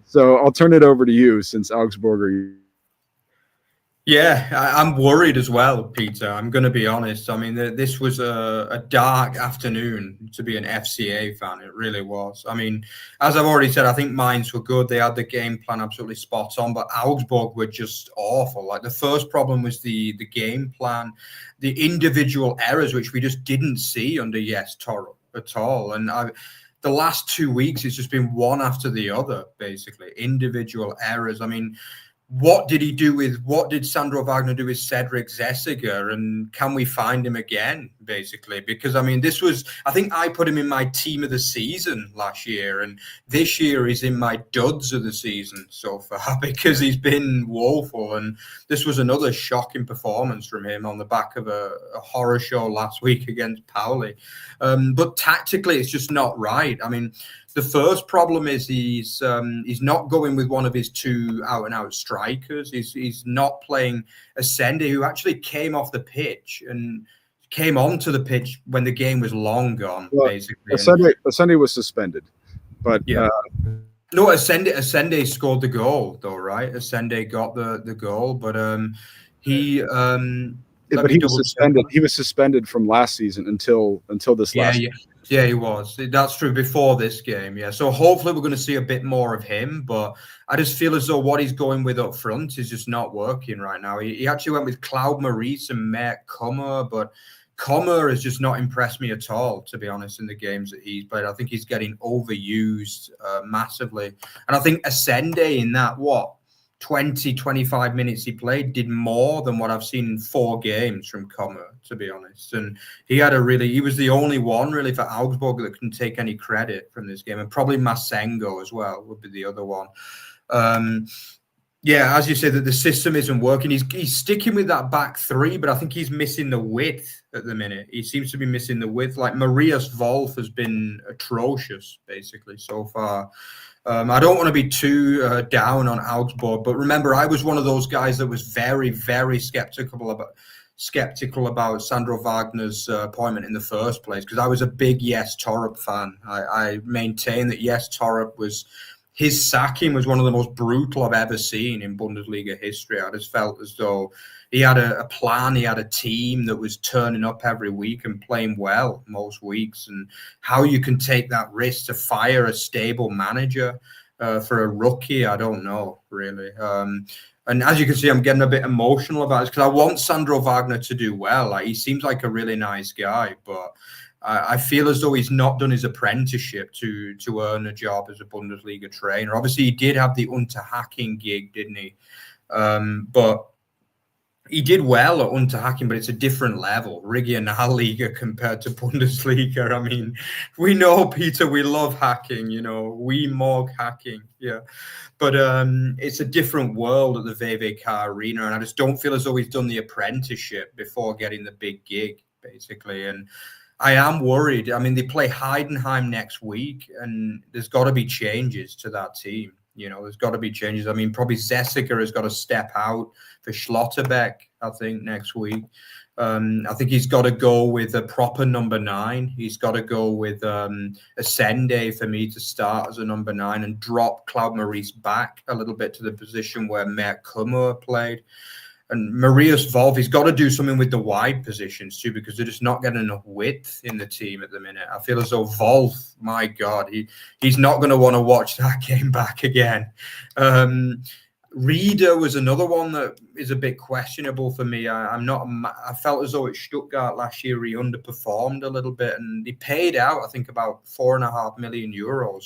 So I'll turn it over to you, since Augsburger. Yeah, I'm worried as well, Peter. I'm going to be honest. I mean, this was a dark afternoon to be an FCA fan. It really was. I mean, as I've already said, I think Mainz were good. They had the game plan absolutely spot on, but Augsburg were just awful. Like, the first problem was the game plan, the individual errors, which we just didn't see under Torup at all. And the last 2 weeks, it's just been one after the other, basically, individual errors. I mean, what did Sandro Wagner do with Cedric Zessiger, and can we find him again, basically? Because, I mean, I think I put him in my team of the season last year, and this year he's in my duds of the season so far because he's been woeful, and this was another shocking performance from him on the back of a horror show last week against Pauli. But tactically, it's just not right. I mean, the first problem is he's not going with one of his 2 out-and-out strikers. He's not playing Ascendi, who actually came off the pitch and came onto the pitch when the game was long gone, basically. Ascendi was suspended, but no, Ascendi scored the goal, though, right? Ascendi got the goal, but he. But he was suspended. He was suspended from last season until this last. Yeah, he was. That's true, before this game. Yeah, so hopefully we're going to see a bit more of him. But I just feel as though what he's going with up front is just not working right now. He actually went with Claude Maurice and Mert Kummer, but Kummer has just not impressed me at all, to be honest, in the games that he's played. I think he's getting overused massively, and I think Ascendi in that 20-25 minutes he played did more than what I've seen in 4 games from Kummer, to be honest. And he was the only one really for Augsburg that can take any credit from this game, and probably Masengo as well would be the other one. As you say, that the system isn't working. He's sticking with that back 3, but I think he's missing the width at the minute. He seems to be missing the width. Like, Marius Wolf has been atrocious, basically, so far. I don't want to be too down on Augsburg, but remember, I was one of those guys that was very, very skeptical about Sandro Wagner's appointment in the first place, because I was a big Torup fan. I maintain that Torup his sacking was one of the most brutal I've ever seen in Bundesliga history. I just felt as though he had a plan, he had a team that was turning up every week and playing well most weeks. And how you can take that risk to fire a stable manager for a rookie, I don't know, really. And as you can see, I'm getting a bit emotional about it because I want Sandro Wagner to do well. Like, he seems like a really nice guy, but I feel as though he's not done his apprenticeship to earn a job as a Bundesliga trainer. Obviously, he did have the Unterhaching gig, didn't he? But he did well at Unterhaching, but it's a different level, Regionalliga compared to Bundesliga. I mean, we know, Peter, we love hacking, we morg hacking, yeah. But it's a different world at the VWK Arena, and I just don't feel as though he's done the apprenticeship before getting the big gig, basically. And I am worried. I mean, they play Heidenheim next week, and there's got to be changes to that team. There's got to be changes. I mean, probably Zessiger has got to step out for Schlotterbeck, I think, next week. I think he's got to go with a proper number 9. He's got to go with Ascende for me to start as a number 9 and drop Claude Maurice back a little bit to the position where Mert Kummer played. And Marius Wolf, he's got to do something with the wide positions too, because they're just not getting enough width in the team at the minute. I feel as though Wolf, my God, he's not going to want to watch that game back again. Rieder was another one that is a bit questionable for me. I felt as though at Stuttgart last year he underperformed a little bit, and he paid out, I think, about €4.5 million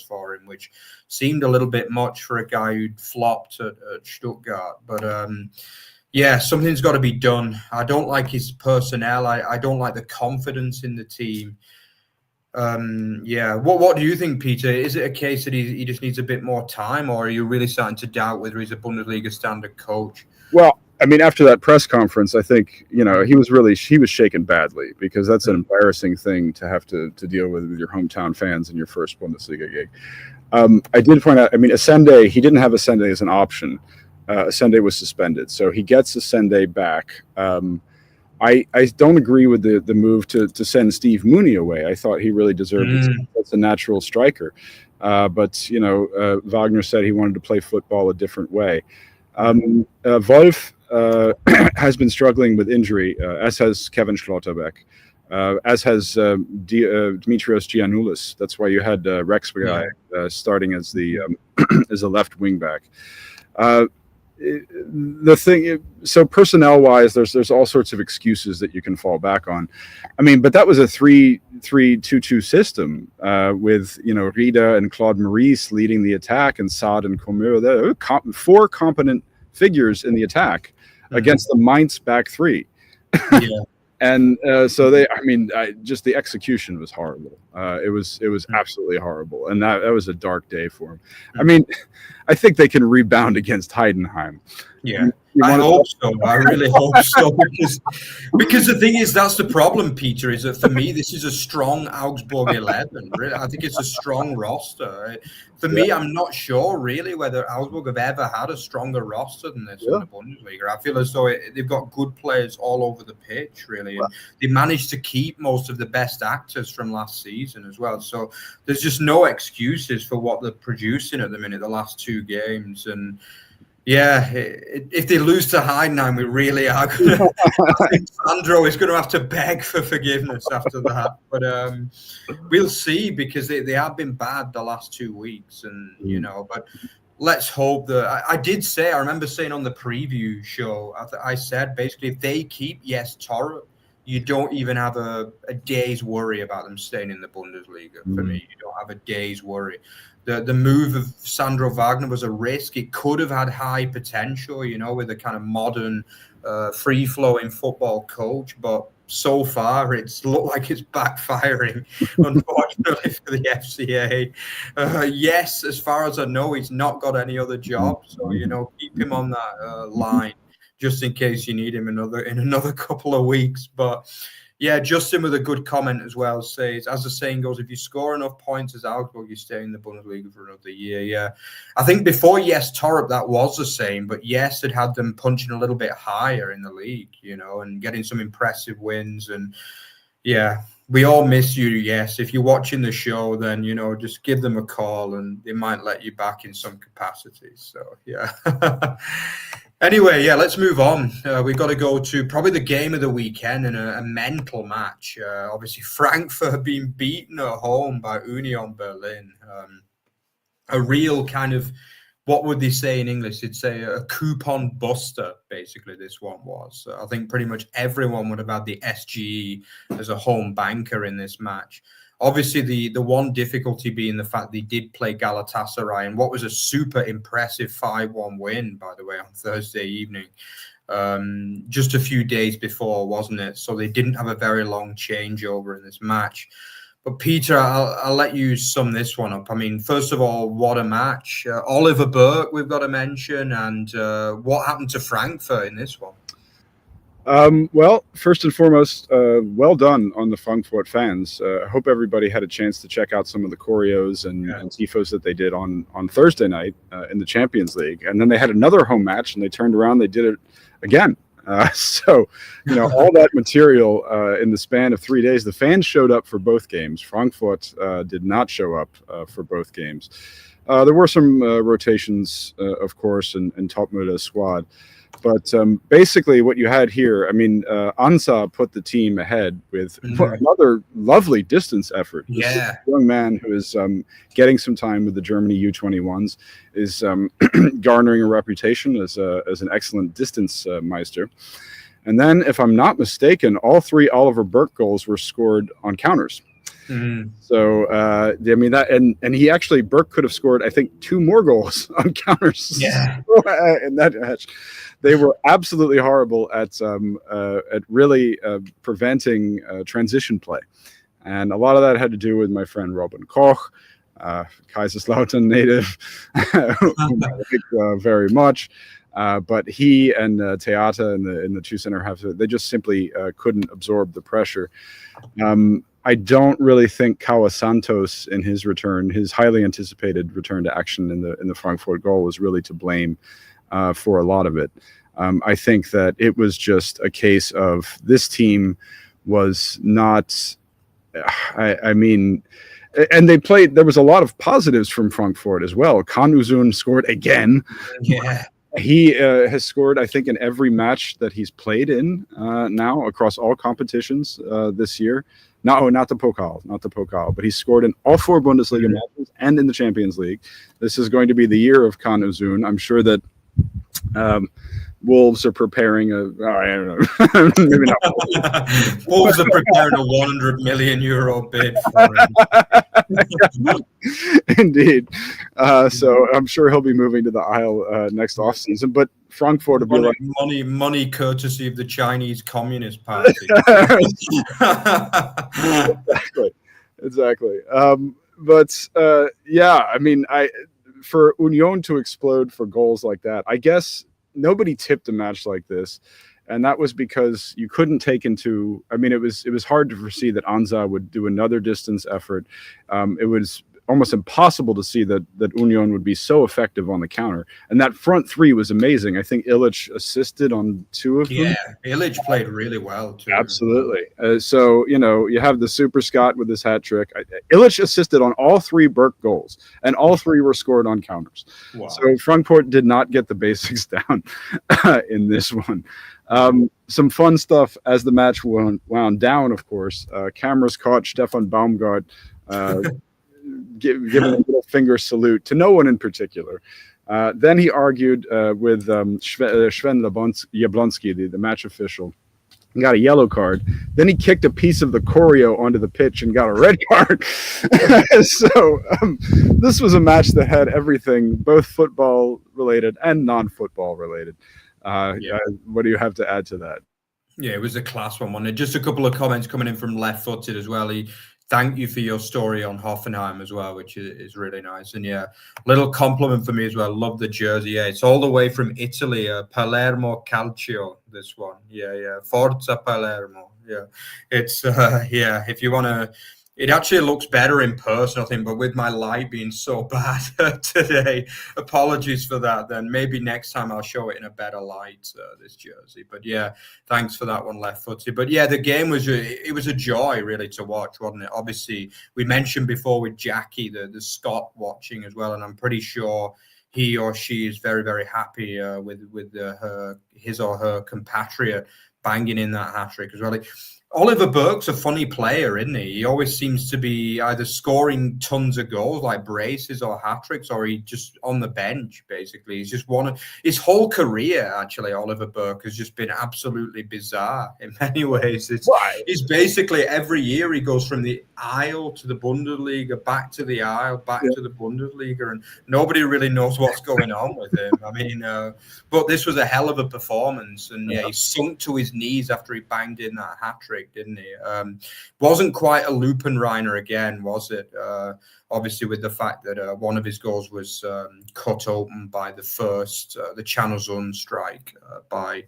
for him, which seemed a little bit much for a guy who'd flopped at Stuttgart. But yeah, something's got to be done. I don't like his personnel. I don't like the confidence in the team. Yeah. What do you think, Peter? Is it a case that he just needs a bit more time, or are you really starting to doubt whether he's a Bundesliga standard coach? Well, I mean, after that press conference, I think, he was shaken badly, because that's an embarrassing thing to have to deal with your hometown fans in your first Bundesliga gig. I did point out, I mean, Ascende, he didn't have Ascende as an option. Ascende was suspended, so he gets Ascende back. I don't agree with the move to send Steve Mooney away. I thought he really deserved it. That's a natural striker. But Wagner said he wanted to play football a different way. Wolf has been struggling with injury, as has Kevin Schlotterbeck, as has Dimitrios Giannoulis. That's why you had Rex starting as the as a left wing back. The thing, so personnel-wise, there's all sorts of excuses that you can fall back on. I mean, but that was a 3-3-2-2 system with Rieder and Claude Maurice leading the attack, and Saad and Comer. There were 4 competent figures in the attack against the Mainz back 3. Yeah. And so just the execution was horrible. It was absolutely horrible, and that was a dark day for him. I mean, I think they can rebound against Heidenheim. Yeah, I hope so. I really hope so, because the thing is, that's the problem, Peter, is that for me, this is a strong Augsburg 11. Really, I think it's a strong roster. For me, I'm not sure really whether Augsburg have ever had a stronger roster than this in the Bundesliga. I feel as though they've got good players all over the pitch, really. And they managed to keep most of the best actors from last season as well. So there's just no excuses for what they're producing at the minute, the last 2 games. And yeah, if they lose to Heidenheim, we really are going to. I think Sandro is going to have to beg for forgiveness after that. But we'll see, because they have been bad the last 2 weeks, and But let's hope that. I remember saying on the preview show, I said basically, if they keep Torre, you don't even have a day's worry about them staying in the Bundesliga. For me, you don't have a day's worry. The move of Sandro Wagner was a risk. It could have had high potential, with a kind of modern, free-flowing football coach. But so far, it's looked like it's backfiring, unfortunately, for the FCA. Yes, as far as I know, he's not got any other job. So, keep him on that line, just in case you need him in another couple of weeks. But yeah, Justin with a good comment as well says, as the saying goes, if you score enough points as Augsburg, you stay in the Bundesliga for another year. Yeah, I think before Torre, that was the same, but it had them punching a little bit higher in the league, and getting some impressive wins. And yeah, we all miss you. Yes, if you're watching the show, then just give them a call, and they might let you back in some capacity. So yeah. Anyway, yeah, let's move on. We've got to go to probably the game of the weekend, and a mental match. Obviously, Frankfurt being beaten at home by Union Berlin. A real kind of, what would they say in English? They'd say a coupon buster, basically, this one was. I think pretty much everyone would have had the SGE as a home banker in this match. Obviously, the one difficulty being the fact they did play Galatasaray, and what was a super impressive 5-1 win, by the way, on Thursday evening, just a few days before, wasn't it? So they didn't have a very long changeover in this match. But Peter, I'll let you sum this one up. I mean, first of all, what a match. Oliver Burke, we've got to mention, and what happened to Frankfurt in this one? Well, first and foremost, well done on the Frankfurt fans. I hope everybody had a chance to check out some of the choreos and tifos that they did on Thursday night in the Champions League. And then they had another home match, and they turned around, they did it again. So, all that material in the span of 3 days, the fans showed up for both games. Frankfurt did not show up for both games. There were some rotations, of course, in Topmütter's squad. But basically what you had here, Ansa put the team ahead with another lovely distance effort. This young man who is getting some time with the Germany U21s is garnering a reputation as an excellent distance meister. And then, if I'm not mistaken, all 3 Oliver Burke goals were scored on counters. So, and he actually, Burke could have scored, I think, 2 more goals on counters in that match. They were absolutely horrible at really preventing transition play. And a lot of that had to do with my friend Robin Koch, Kaiserslautern native, whom I like very much. But he and Teata in the 2 center halves, they just simply couldn't absorb the pressure. I don't really think Kawa Santos in his return, his highly anticipated return to action in the Frankfurt goal, was really to blame for a lot of it. I think that it was just a case of this team was not. And they played. There was a lot of positives from Frankfurt as well. Can Uzun scored again. Yeah. He has scored, I think, in every match that he's played in now across all competitions this year. Not the Pokal, but he's scored in all 4 Bundesliga matches and in the Champions League. This is going to be the year of Can Uzun. I'm sure that Wolves are preparing I don't know, maybe not. Wolves are preparing a €100 million bid for him. Indeed. So I'm sure he'll be moving to the Isle next offseason. But Frankfurt will be like money courtesy of the Chinese Communist Party. Exactly. For Union to explode for goals like that, I guess nobody tipped a match like this, and that was because you couldn't take into. It was hard to foresee that Ansa would do another distance effort. It was almost impossible to see that Union would be so effective on the counter, and that front 3 was amazing. I think Illich assisted on 2 of them. Yeah, Illich played really well too. Absolutely. So you have the Super Scott with his hat trick. Illich assisted on all 3 Burke goals, and all 3 were scored on counters. Wow. So Frankfurt did not get the basics down in this one. Some fun stuff as the match wound down. Of course, cameras caught Stefan Baumgart giving a little finger salute to no one in particular. Then he argued with Sven Jablonski, the match official, and got a yellow card. Then he kicked a piece of the choreo onto the pitch and got a red card. So this was a match that had everything, both football related and non-football related. What do you have to add to that? Yeah, it was a class one, wasn't it? Just a couple of comments coming in from Left Footed as well. Thank you for your story on Hoffenheim as well, which is really nice. And little compliment for me as well. Love the jersey. Yeah, it's all the way from Italy. Palermo Calcio, this one. Yeah. Forza Palermo. Yeah. It's, if you want to, it actually looks better in person, I think, but with my light being so bad today, apologies for that. Then maybe next time I'll show it in a better light, this jersey. But thanks for that one, Left Footed. But the game was a joy really to watch, wasn't it? Obviously, we mentioned before with Jackie the Scot watching as well, and I'm pretty sure he or she is very, very happy with his or her compatriot banging in that hat-trick as well. Oliver Burke's a funny player, isn't he? He always seems to be either scoring tons of goals like braces or hat-tricks, or he just on the bench, basically. He's just his whole career, actually, Oliver Burke has just been absolutely bizarre in many ways. He's basically every year he goes from the Isle to the Bundesliga, back to the Isle, back to the Bundesliga, and nobody really knows what's going on with him. But this was a hell of a performance, and he sunk to his knees after he banged in that hat-trick, didn't he? Wasn't quite a Lupenreiner again, was it? Obviously, with the fact that one of his goals was cut open by the Channelzone strike by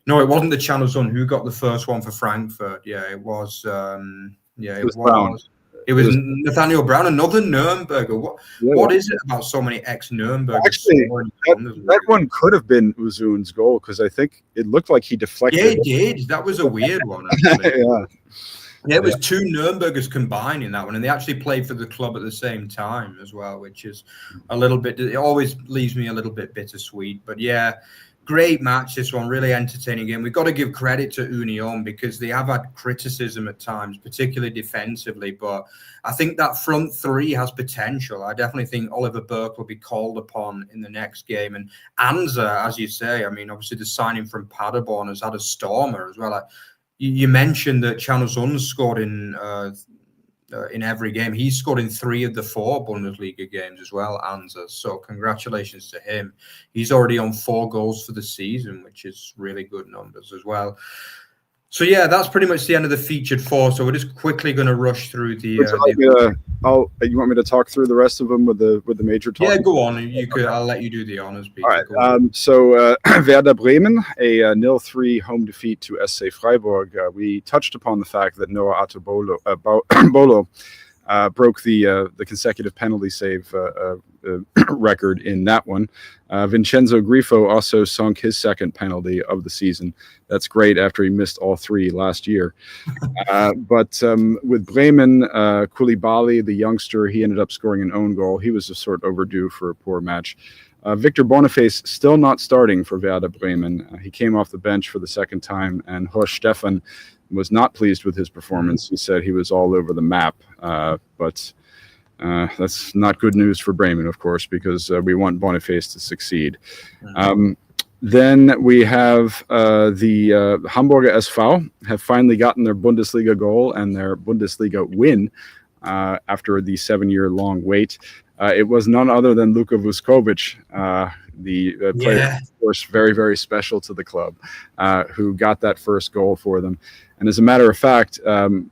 No, it wasn't the Channel Zone who got the first one for Frankfurt. Yeah, it was. It was. Brown. It was Nathaniel Brown, another Nürnberger. What is it about so many ex-Nürnbergers? Actually, that one could have been Uzun's goal, because I think it looked like he deflected. Yeah, it did. That was a weird one, actually. Yeah, it was two Nürnbergers combined in that one, and they actually played for the club at the same time as well, which is a little bit. It always leaves me a little bit bittersweet, but yeah. Great match, this one, really entertaining game. We've got to give credit to Union because they have had criticism at times, particularly defensively, but I think that front three has potential. I definitely think Oliver Burke will be called upon in the next game. And Anza, as you say, I mean, obviously the signing from Paderborn has had a stormer as well. You mentioned that Chanuzun scored in every game. He scored in 3 of the 4 Bundesliga games as well, Anza. So congratulations to him. He's already on 4 goals for the season, which is really good numbers as well. So yeah, that's pretty much the end of the featured 4. So we're just quickly going to rush through the. You want me to talk through the rest of them with the major talk? Yeah, go on. You could. I'll let you do the honors. Peter. All right. So Werder Bremen, a 0-3 home defeat to SC Freiburg. We touched upon the fact that Noah Atobolo broke the consecutive penalty save record in that one. Vincenzo Grifo also sunk his second penalty of the season. That's great after he missed all 3 last year. But with Bremen, Koulibaly, the youngster, he ended up scoring an own goal. He was a sort overdue for a poor match. Victor Boniface still not starting for Werder Bremen. He came off the bench for the second time, and Horst Stefan was not pleased with his performance. He said he was all over the map, but that's not good news for Bremen, of course, because we want Boniface to succeed. Then we have the Hamburger SV have finally gotten their Bundesliga goal and their Bundesliga win after the 7-year-long wait. It was none other than Luka Vuskovic, the player, of course, very, very special to the club, who got that first goal for them. And as a matter of fact,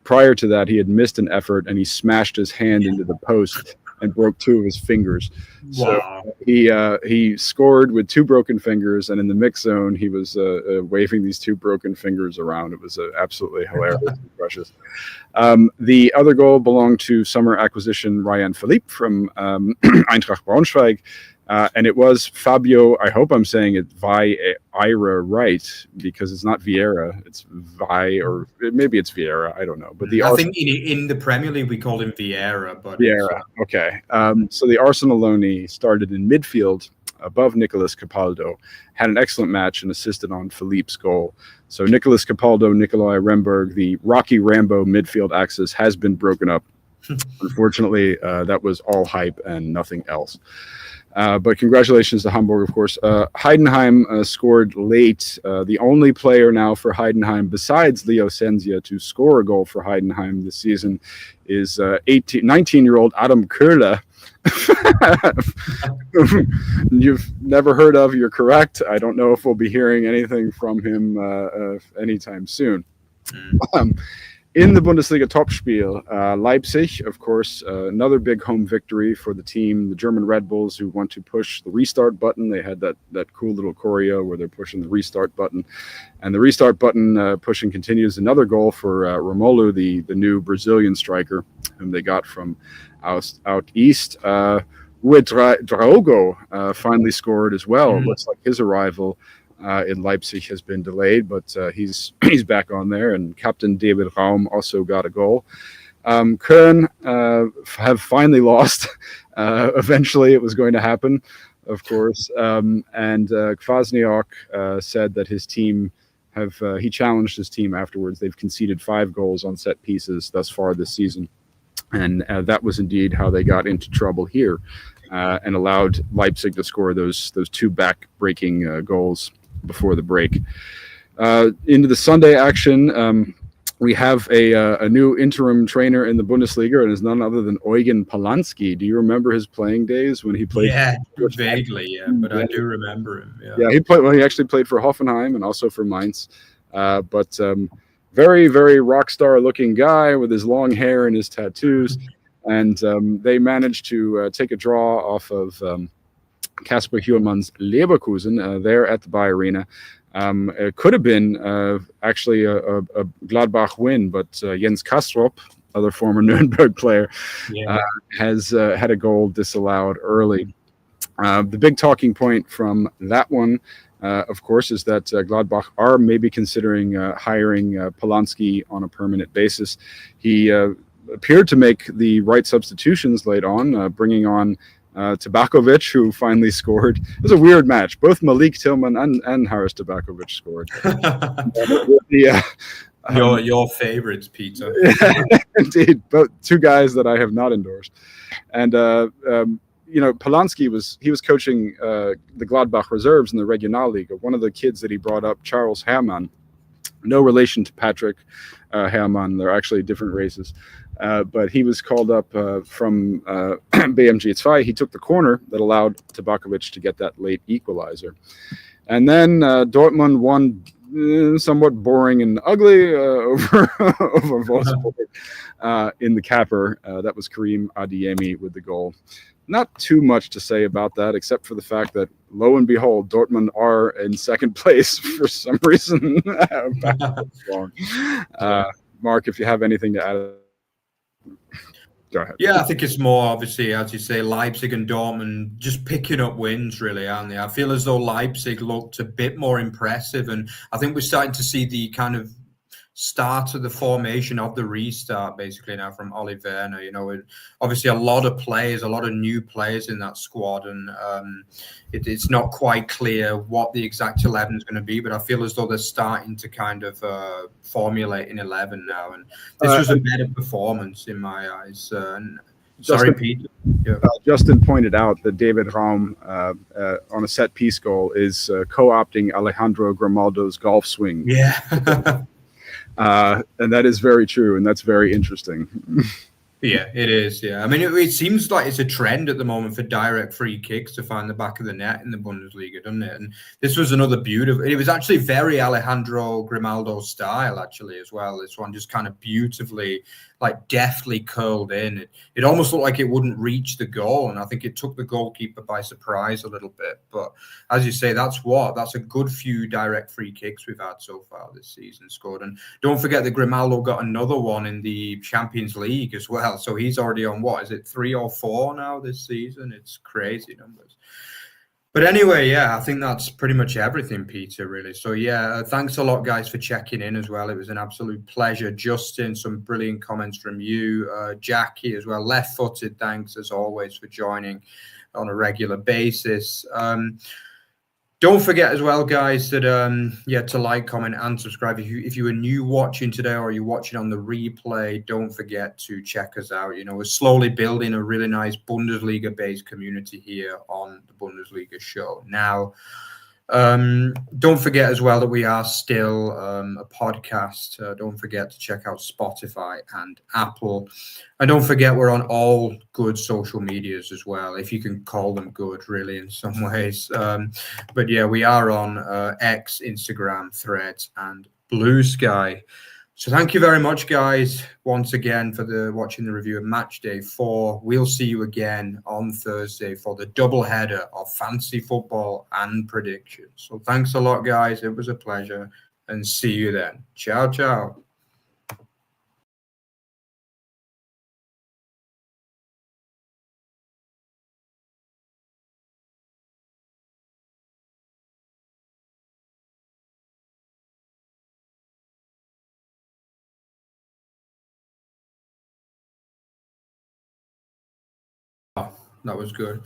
prior to that, he had missed an effort and he smashed his hand into the post and broke 2 of his fingers. Wow. So he scored with 2 broken fingers, and in the mix zone, he was waving these 2 broken fingers around. It was absolutely hilarious and precious. The other goal belonged to summer acquisition Ryan Philippe from Eintracht Braunschweig. And it was Fabio, I hope I'm saying it Vieira right, because it's not Vieira, it's or maybe it's Vieira, I don't know. But I think in the Premier League we called him Vieira. But Vieira, okay. So the Arsenaloni started in midfield above Nicolas Capaldo, had an excellent match and assisted on Philippe's goal. So Nicolas Capaldo, Nikolai Remberg, the Rocky Rambo midfield axis has been broken up. Unfortunately, that was all hype and nothing else. But congratulations to Hamburg, of course. Heidenheim scored late. The only player now for Heidenheim besides Leo Senzia to score a goal for Heidenheim this season is 19-year-old Adam Köhler. You've never heard of, you're correct. I don't know if we'll be hearing anything from him anytime soon. In the Bundesliga Topspiel, Leipzig, of course, another big home victory for the team, the German Red Bulls, who want to push the restart button. They had that cool little choreo where they're pushing the restart button. And the restart button pushing continues. Another goal for Romelu, the new Brazilian striker, whom they got from out east. Draogo finally scored as well. Looks like his arrival in Leipzig has been delayed, but he's back on there. And Captain David Raum also got a goal. Köln have finally lost. Eventually, it was going to happen, of course. And Kwasniok said that his team he challenged his team afterwards. They've conceded 5 goals on set pieces thus far this season. And that was indeed how they got into trouble here and allowed Leipzig to score those 2 back-breaking goals before the break. Into the Sunday action, we have a new interim trainer in the Bundesliga, and is none other than Eugen Polanski. Do you remember his playing days when he played? Yeah, vaguely, but I do remember him. Yeah, he actually played for Hoffenheim and also for Mainz. But very, very rock star looking guy with his long hair and his tattoos. And they managed to take a draw off of Kasper Hjulmann's Leverkusen there at the BayArena. It could have been actually a Gladbach win, but Jens Kastrop, other former Nuremberg player, has had a goal disallowed early. The big talking point from that one, of course, is that Gladbach are maybe considering hiring Polanski on a permanent basis. He appeared to make the right substitutions late on, bringing on Tabakovic, who finally scored. It was a weird match. Both Malik Tillman and Haris Tabakovic scored. Your favorites, Peter. Indeed, both two guys that I have not endorsed. And Polanski was coaching the Gladbach reserves in the Regionalliga. One of the kids that he brought up, Charles Herrmann, no relation to Patrick Herrmann. They're actually different races. But he was called up from BMG2. He took the corner that allowed Tabakovic to get that late equalizer. And then Dortmund won somewhat boring and ugly over Wolfsburg in the capper. That was Karim Adeyemi with the goal. Not too much to say about that, except for the fact that, lo and behold, Dortmund are in second place for some reason. Mark, if you have anything to add. Go ahead. Yeah, I think it's more, obviously, as you say, Leipzig and Dortmund just picking up wins, really, aren't they? I feel as though Leipzig looked a bit more impressive, and I think we're starting to see the kind of start of the formation of the restart, basically, now from Ole Werner. Obviously a lot of players, a lot of new players in that squad, and it's not quite clear what the exact 11 is going to be, but I feel as though they're starting to kind of formulate an 11 now, and this was a better performance in my eyes. Sorry, Pete. Yeah. Justin pointed out that David Raum on a set piece goal is co-opting Alejandro Grimaldo's golf swing. Yeah. And that is very true, and that's very interesting. Yeah, it is. Yeah, I mean, it seems like it's a trend at the moment for direct free kicks to find the back of the net in the Bundesliga, doesn't it? And this was another beautiful. It was actually very Alejandro Grimaldo style, actually, as well. This one just kind of beautifully, like, deftly curled in. It almost looked like it wouldn't reach the goal, and I think it took the goalkeeper by surprise a little bit. But as you say, that's a good few direct free kicks we've had so far this season scored. And don't forget that Grimaldo got another one in the Champions League as well. So he's already on, what is it, 3 or 4 now this season? It's crazy numbers. But anyway, yeah, I think that's pretty much everything, Peter, really. So yeah, thanks a lot, guys, for checking in as well. It was an absolute pleasure. Justin, some brilliant comments from you. Jackie as well, left-footed, thanks as always for joining on a regular basis. Don't forget as well, guys, that to like, comment, and subscribe. If you were new watching today, or you're watching on the replay, don't forget to check us out. We're slowly building a really nice Bundesliga-based community here on the Bundesliga Show. Now, don't forget as well that we are still a podcast. Don't forget to check out Spotify and Apple. And don't forget we're on all good social medias as well, if you can call them good, really, in some ways. But yeah, we are on X, Instagram, Threads, and Blue Sky. So thank you very much, guys, once again for watching the review of Matchday 4. We'll see you again on Thursday for the double header of fantasy football and predictions. So thanks a lot, guys. It was a pleasure, and see you then. Ciao, ciao. That was good.